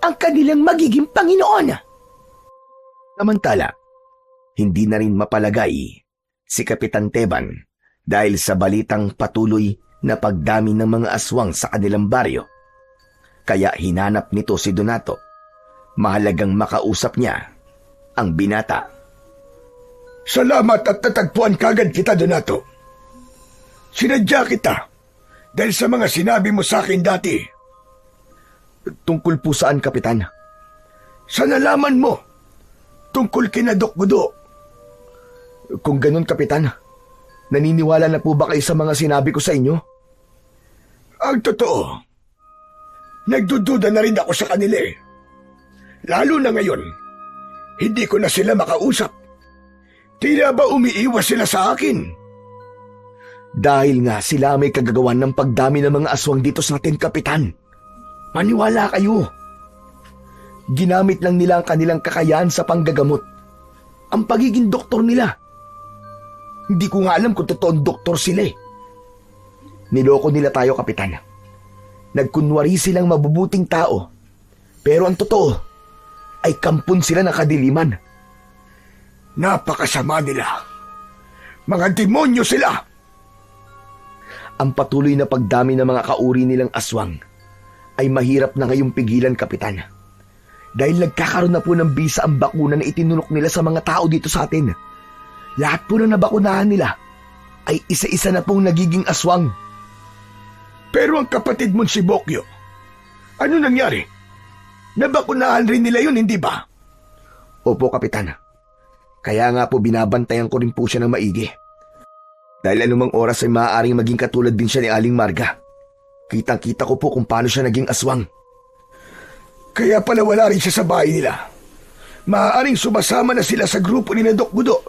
ang kanilang magiging Panginoon. Samantala, hindi na rin mapalagay si Kapitan Teban dahil sa balitang patuloy na pagdami ng mga aswang sa kanilang baryo. Kaya hinanap nito si Donato. Mahalagang makausap niya ang binata. Salamat at natagpuan kagad kita, Donato. Sinadya kita dahil sa mga sinabi mo sa akin dati. Tungkol po saan, Kapitan? Sa nalaman mo tungkol kina Doc Gudo. Kung ganun, Kapitan, naniniwala na po ba kayo sa mga sinabi ko sa inyo? Ang totoo, nagdududa na rin ako sa kanila eh. Lalo na ngayon, hindi ko na sila makausap. Tila ba umiiwas sila sa akin? Dahil nga sila may kagagawan ng pagdami ng mga aswang dito sa atin, Kapitan. Maniwala kayo. Ginamit lang nila ang kanilang kakayahan sa panggagamot. Ang pagiging doktor nila. Hindi ko nga alam kung totoong doktor sila eh. Niloko nila tayo, Kapitan. Nagkunwari silang mabubuting tao. Pero ang totoo ay kampon sila ng kadiliman. Napakasama nila. Mga demonyo sila. Ang patuloy na pagdami ng mga kauri nilang aswang ay mahirap na ngayong pigilan, Kapitan. Dahil nagkakaroon na po ng bisa ang bakuna na itinulok nila sa mga tao dito sa atin. Lahat po na nabakunahan nila ay isa-isa na pong nagiging aswang. Pero ang kapatid mong si Bokyo, ano nangyari? Nabakunahan rin nila yun, hindi ba? Opo, Kapitan. Kaya nga po binabantayan ko rin po siya ng maigi. Dahil anumang oras ay maaaring maging katulad din siya ni Aling Marga. Kitang-kita ko po kung paano siya naging aswang. Kaya pala wala rin siya sa bahay nila. Maaaring sumasama na sila sa grupo ni Doc Gudo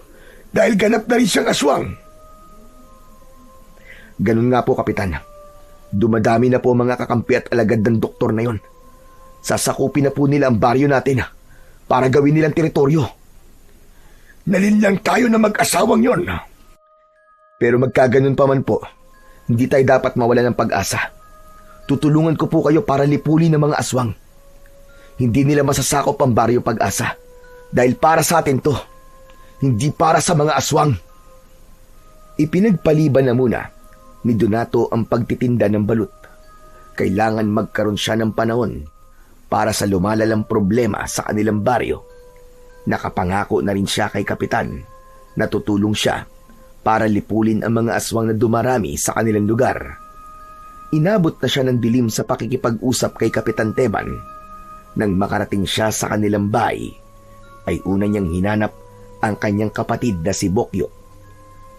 dahil ganap na rin siyang aswang. Ganun nga po, Kapitan. Dumadami na po mga kakampi at alagad ng doktor na yon. Sasakupin na po nila ang baryo natin para gawin nilang teritoryo. Nalinlang tayo na mag-asawang yon. Pero magkaganon pa man po, hindi tayo dapat mawala ng pag-asa. Tutulungan ko po kayo para lipulin ng mga aswang. Hindi nila masasakop ang baryo Pag-asa dahil para sa atin to, hindi para sa mga aswang. Ipinagpaliban na muna ni Donato ang pagtitinda ng balut. Kailangan magkaroon siya ng panahon para sa lumalalang problema sa kanilang baryo Nakapangako na rin siya kay Kapitan na tutulong siya para lipulin ang mga aswang na dumarami sa kanilang lugar. Inabot na siya ng dilim sa pakikipag-usap kay Kapitan Teban. Nang makarating siya sa kanilang bahay, ay una niyang hinanap ang kanyang kapatid na si Bokyo.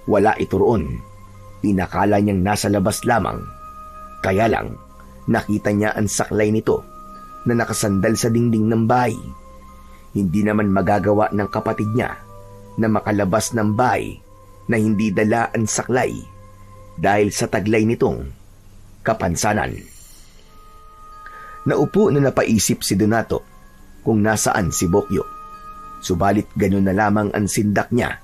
Wala ito roon. Inakala niyang nasa labas lamang. Kaya lang, nakita niya ang saklay nito na nakasandal sa dingding ng bahay. Hindi naman magagawa ng kapatid niya na makalabas ng bahay na hindi dala ang saklay dahil sa taglay nitong kapansanan. Naupo na napaisip si Donato kung nasaan si Bokyo. Subalit ganun na lamang ang sindak niya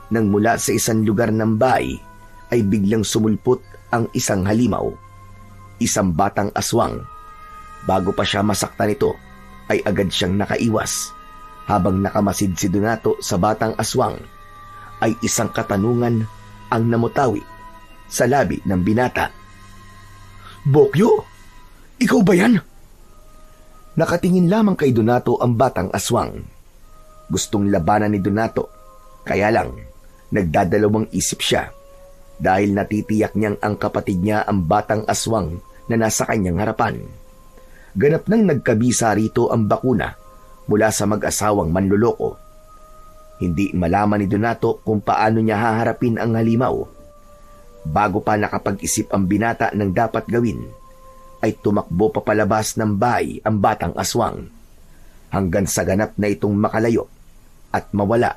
nang mula sa isang lugar ng bahay ay biglang sumulpot ang isang halimaw, isang batang aswang. Bago pa siya masaktan nito ay agad siyang nakaiwas. Habang nakamasid si Donato sa batang aswang, ay isang katanungan ang namutawi sa labi ng binata. Bokyo? Ikaw ba yan? Nakatingin lamang kay Donato ang batang aswang. Gustong labanan ni Donato, kaya lang nagdadalawang isip siya dahil natitiyak niyang ang kapatid niya ang batang aswang na nasa kanyang harapan. Ganap nang nagkabisa rito ang bakuna mula sa mag-asawang manloloko. Hindi malaman ni Donato kung paano niya haharapin ang halimaw. Bago pa nakapag-isip ang binata ng dapat gawin, ay tumakbo papalabas ng bahay ang batang aswang hanggang sa ganap na itong makalayo at mawala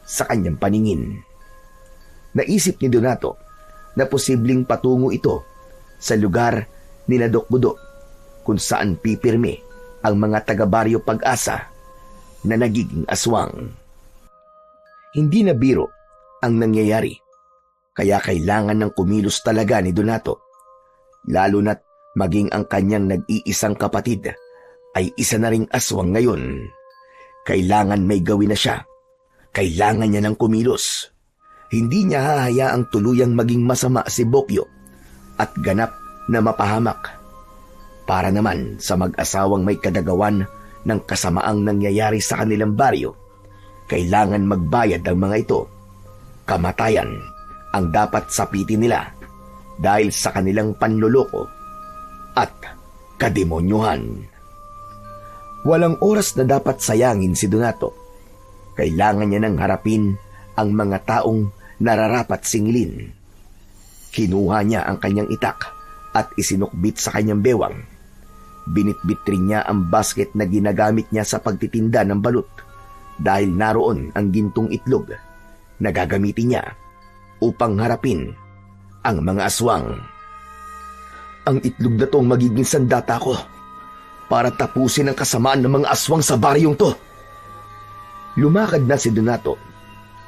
sa kanyang paningin. Naisip ni Donato na posibleng patungo ito sa lugar ni Doc Budo kung saan pipirme ang mga taga-baryo Pag-asa na nagiging aswang. Hindi na biro ang nangyayari, kaya kailangan ng kumilos talaga ni Donato, lalo na't maging ang kanyang nag-iisang kapatid ay isa na ring aswang ngayon. Kailangan may gawin na siya. Kailangan niya ng kumilos. Hindi niya hahayaang tuluyang maging masama si Bokyo at ganap na mapahamak. Para naman sa mag-asawang may kadagawan ng kasamaang nangyayari sa kanilang baryo, kailangan magbayad ang mga ito. Kamatayan ang dapat sapitin nila dahil sa kanilang panloloko at kademonyuhan. Walang oras na dapat sayangin si Donato. Kailangan niya nang harapin ang mga taong nararapat singilin. Kinuha niya ang kanyang itak at isinukbit sa kanyang bewang. Binitbit rin niya ang basket na ginagamit niya sa pagtitinda ng balut dahil naroon ang gintong itlog na gagamitin niya upang harapin ang mga aswang. Ang itlog na to ang magiging sandata ko para tapusin ang kasamaan ng mga aswang sa baryong to. Lumakad na si Donato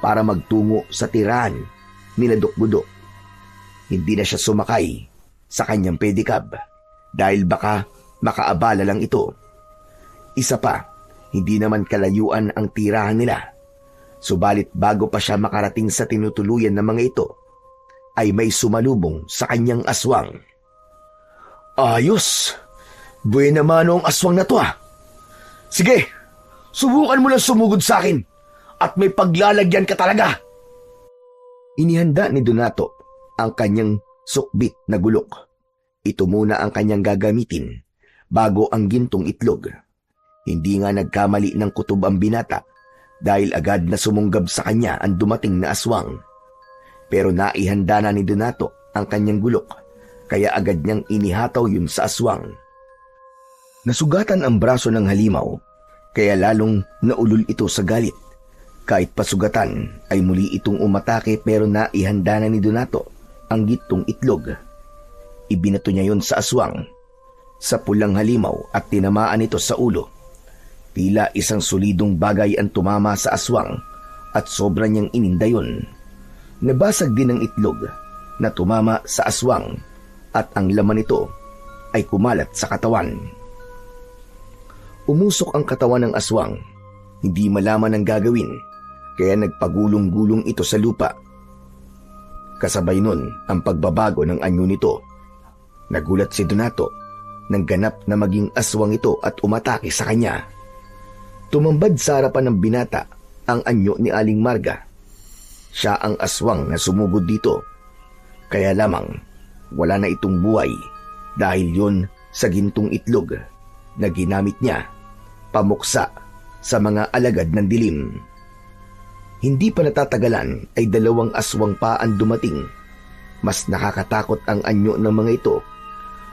para magtungo sa tirahan ni Doc Budo. Hindi na siya sumakay sa kanyang pedicab dahil baka makaabala lang ito. Isa pa, hindi naman kalayuan ang tirahan nila. Subalit bago pa siya makarating sa tinutuluyan ng mga ito, ay may sumalubong sa kanyang aswang. Ayos! Buena mano ang aswang na to ah. Sige, subukan mo lang sumugod sa akin at may paglalagyan ka talaga. Inihanda ni Donato ang kanyang sukbit na gulok. Ito muna ang kanyang gagamitin bago ang gintong itlog. Hindi nga nagkamali ng kutob ang binata dahil agad na sumunggab sa kanya ang dumating na aswang. Pero naihanda na ni Donato ang kanyang gulok, kaya agad niyang inihataw yun sa aswang. Nasugatan ang braso ng halimaw, kaya lalong naulol ito sa galit. Kahit pasugatan ay muli itong umatake pero naihanda na ni Donato ang gitong itlog. Ibinato niya yon sa aswang, sa pulang halimaw at tinamaan ito sa ulo. Tila isang solidong bagay ang tumama sa aswang at sobra niyang ininda yun. Nabasag din ang itlog na tumama sa aswang at ang laman nito ay kumalat sa katawan. Umusok ang katawan ng aswang, hindi malaman ang gagawin, kaya nagpagulong-gulong ito sa lupa. Kasabay nun ang pagbabago ng anyo nito. Nagulat si Donato nang ganap na maging aswang ito at umatake sa kanya. Tumambad sa harapan ng binata ang anyo ni Aling Marga. Siya ang aswang na sumugod dito. Kaya lamang wala na itong buhay dahil yon sa gintong itlog na ginamit niya pamuksa sa mga alagad ng dilim. Hindi pa natatagalan ay 2 aswang pa ang dumating. Mas nakakatakot ang anyo ng mga ito.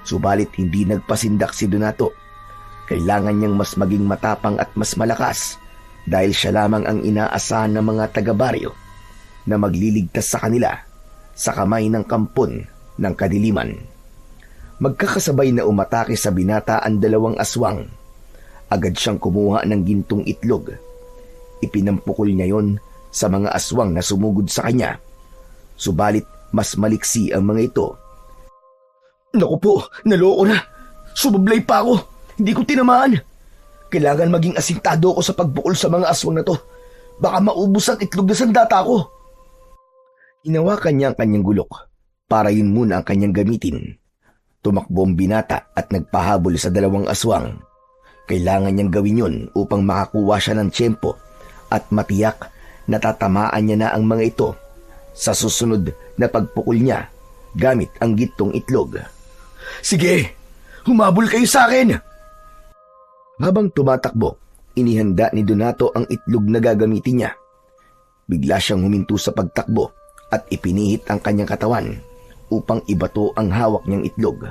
Subalit hindi nagpasindak si Donato. Kailangan niyang mas maging matapang at mas malakas dahil siya lamang ang inaasahan ng mga taga-baryo na magliligtas sa kanila sa kamay ng kampon ng kadiliman. Magkakasabay na umatake sa binata ang 2 aswang. Agad siyang kumuha ng gintong itlog. Ipinampukol niya yon sa mga aswang na sumugod sa kanya. Subalit mas maliksi ang mga ito. Naku po, naloko na. Sumablay pa ako. Hindi ko tinamaan. Kailangan maging asintado ako sa pagbukol sa mga aswang na to. Baka maubos ang itlog na sandata ko. Hinawakan niya ang kanyang gulok para yun muna ang kanyang gamitin. Tumakbo ang binata at nagpahabol sa 2 aswang. Kailangan niyang gawin yun upang makakuha siya ng tiyempo at matiyak na tatamaan niya na ang mga ito sa susunod na pagpukol niya gamit ang gintong itlog. Sige, humabol kayo sa akin. Habang tumatakbo, inihanda ni Donato ang itlog na gagamitin niya. Bigla siyang huminto sa pagtakbo at ipinihit ang kanyang katawan upang ibato ang hawak niyang itlog.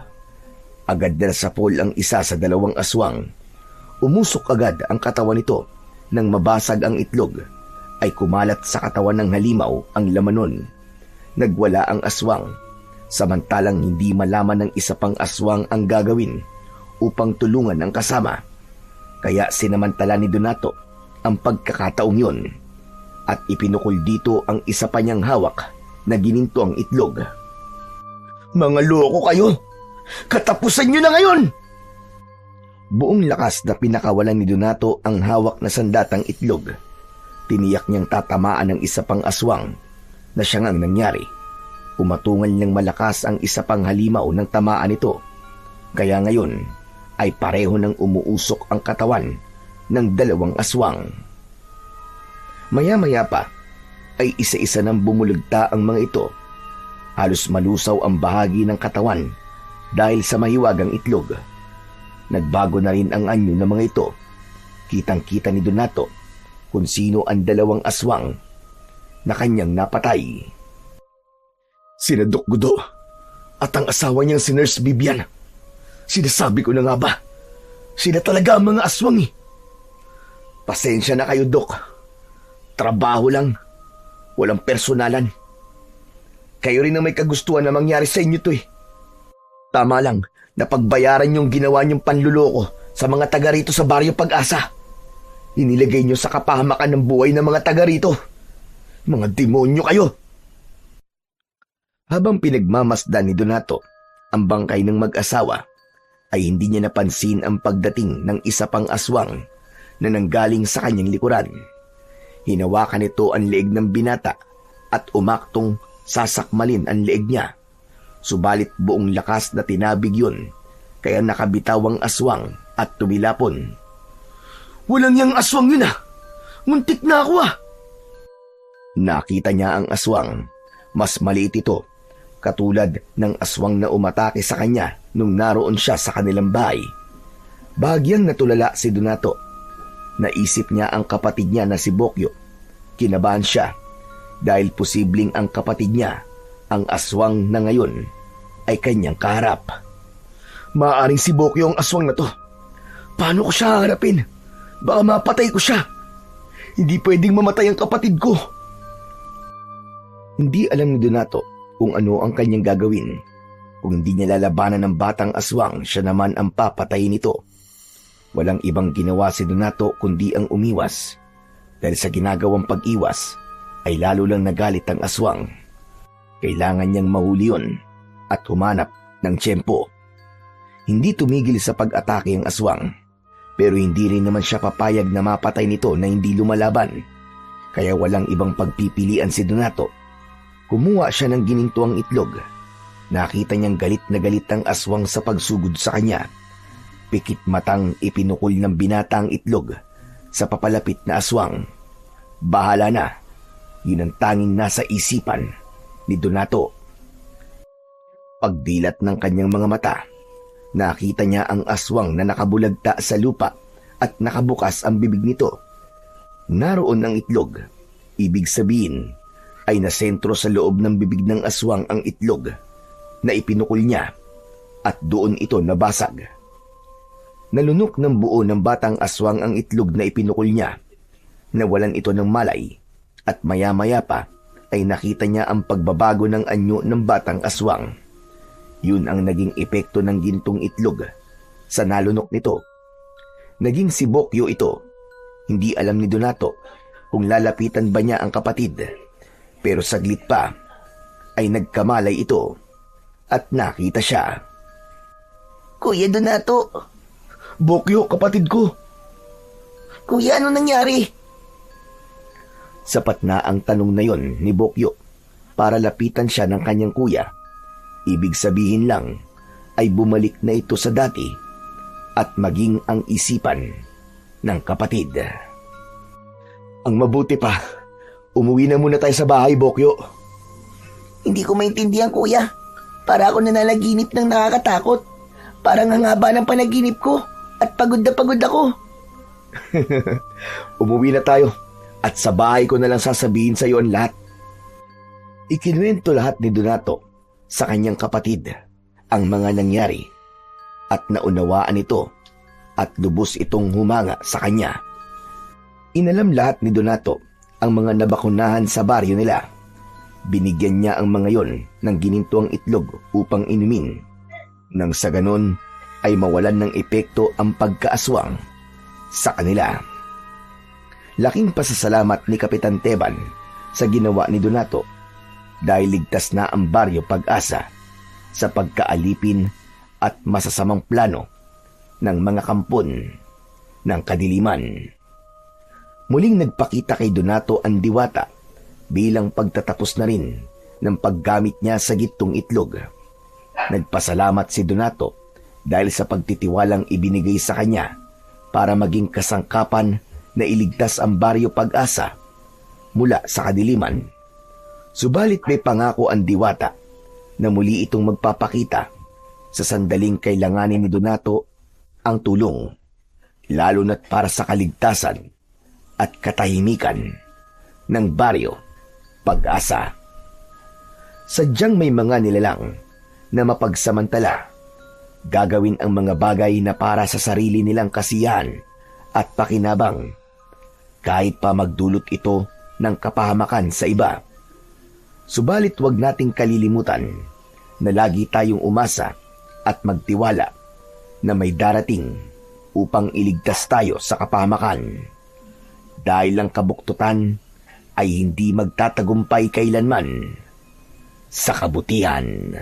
Agad na nasapol ang isa sa 2 aswang. Umusok agad ang katawan nito. Nang mabasag ang itlog, ay kumalat sa katawan ng halimaw ang laman nun. Nagwala ang aswang, samantalang hindi malaman ng isa pang aswang ang gagawin upang tulungan ang kasama. Kaya sinamantala ni Donato ang pagkakataong yun at ipinukol dito ang isa pa niyang hawak na gininto ang itlog. Mga loko kayo! Katapusan nyo na ngayon! Buong lakas na pinakawalan ni Donato ang hawak na sandatang itlog. Tiniyak niyang tatamaan ng isa pang aswang na siya ngang nangyari. Umatungal niyang malakas ang isa pang halimaw ng tamaan nito. Kaya ngayon ay pareho nang umuusok ang katawan ng 2 aswang. Maya-maya pa ay isa-isa nang bumulagta ang mga ito. Halos malusaw ang bahagi ng katawan dahil sa mahiwagang itlog. Nagbago na rin ang anyo ng mga ito. Kitang-kita ni Donato kung sino ang 2 aswang na kanyang napatay. Sina Doc Gudo at ang asawa niyang si Nurse Bibian. Sinasabi ko na nga ba? Sila talaga ang mga aswang eh. Pasensya na kayo, Doc. Trabaho lang. Walang personalan. Kayo rin ang may kagustuhan na mangyari sa inyo to eh. Tama lang na pagbayaran yung ginawa niyong panluloko sa mga taga rito sa Baryo Pag-asa. Inilagay niyo sa kapahamakan ng buhay ng mga taga rito. Mga demonyo kayo! Habang pinagmamasdan ni Donato ang bangkay ng mag-asawa, ay hindi niya napansin ang pagdating ng isa pang aswang na nanggaling sa kanyang likuran. Hinawakan nito ang leeg ng binata at umaktong sasakmalin ang leeg niya. Subalit buong lakas na tinabig yun, kaya nakabitaw ang aswang at tumilapon. Walang yang aswang yun ah! Muntik na ako ah! Nakita niya ang aswang. Mas maliit ito, katulad ng aswang na umatake sa kanya nung naroon siya sa kanilang bahay. Bahagyang natulala si Donato. Naisip niya ang kapatid niya na si Bokyo. Kinabahan siya dahil posibleng ang kapatid niya, ang aswang na ngayon, ay kanyang kaharap. Maaaring si Bokyo ang aswang na to. Paano ko siya harapin? Baka mapatay ko siya. Hindi pwedeng mamatay ang kapatid ko. Hindi alam ni Donato kung ano ang kanyang gagawin. Kung hindi niya lalabanan ng batang aswang, siya naman ang papatayin nito. Walang ibang ginawa si Donato kundi ang umiwas. Dahil sa ginagawang pag-iwas, ay lalo lang nagalit ang aswang. Kailangan niyang mahuli yun at humanap ng tiyempo. Hindi tumigil sa pag-atake ang aswang, pero hindi rin naman siya papayag na mapatay nito na hindi lumalaban. Kaya walang ibang pagpipilian si Donato. Kumuha siya ng ginintuang itlog. Nakita niyang galit na galit ang aswang sa pagsugod sa kanya. Pikit matang ipinukol ng binata ang itlog sa papalapit na aswang. Bahala na. Yun ang tanging nasa isipan ni Donato. Pagdilat ng kanyang mga mata, nakita niya ang aswang na nakabulagta sa lupa at nakabukas ang bibig nito. Naroon ang itlog. Ibig sabihin ay nasentro sa loob ng bibig ng aswang ang itlog na ipinukul niya at doon ito nabasag. Nalunok ng buo ng batang aswang ang itlog na ipinukul niya. Nawalan ito ng malay at maya-maya pa ay nakita niya ang pagbabago ng anyo ng batang aswang. Yun ang naging epekto ng gintong itlog sa nalunok nito. Naging si Bokyo ito. Hindi alam ni Donato kung lalapitan ba niya ang kapatid. Pero saglit pa ay nagkamalay ito at nakita siya. Kuya Donato, Bokyo, kapatid ko. kuya, ano nangyari? Sapat na ang tanong na yon ni Bokyo para lapitan siya ng kanyang kuya. Ibig sabihin lang ay bumalik na ito sa dati at maging ang isipan ng kapatid. Ang mabuti pa, umuwi na muna tayo sa bahay, Bokyo. Hindi ko maintindihan, kuya. Para ako nananaginip ng nakakatakot. Parang ang haba ng panaginip ko at pagod na pagod ako. Umuwi na tayo at sa bahay ko na lang sasabihin sa iyo ang lahat. Ikinuwento lahat ni Donato sa kanyang kapatid ang mga nangyari at naunawaan ito at lubos itong humanga sa kanya. Inalam lahat ni Donato ang mga nabakunahan sa baryo nila. Binigyan niya ang mga yon ng ginintuang itlog upang inumin. Nang sa ganon ay mawalan ng epekto ang pagkaaswang sa kanila. Laking pasasalamat ni Kapitan Teban sa ginawa ni Donato dahil ligtas na ang baryo Pag-asa sa pagkaalipin at masasamang plano ng mga kampon ng kadiliman. Muling nagpakita kay Donato ang diwata bilang pagtatapos na rin ng paggamit niya sa gitong itlog. Nagpasalamat si Donato dahil sa pagtitiwalang ibinigay sa kanya para maging kasangkapan na iligtas ang baryo Pag-asa mula sa kadiliman. Subalit may pangako ang diwata na muli itong magpapakita sa sandaling kailanganin ni Donato ang tulong, lalo na't para sa kaligtasan at katahimikan ng baryo Pag-asa. Sadyang may mga nilalang na mapagsamantala, gagawin ang mga bagay na para sa sarili nilang kasiyahan at pakinabang, kahit pa magdulot ito ng kapahamakan sa iba. Subalit huwag nating kalilimutan na lagi tayong umasa at magtiwala na may darating upang iligtas tayo sa kapahamakan. Dahil ang kabuktutan ay hindi magtatagumpay kailanman sa kabutihan.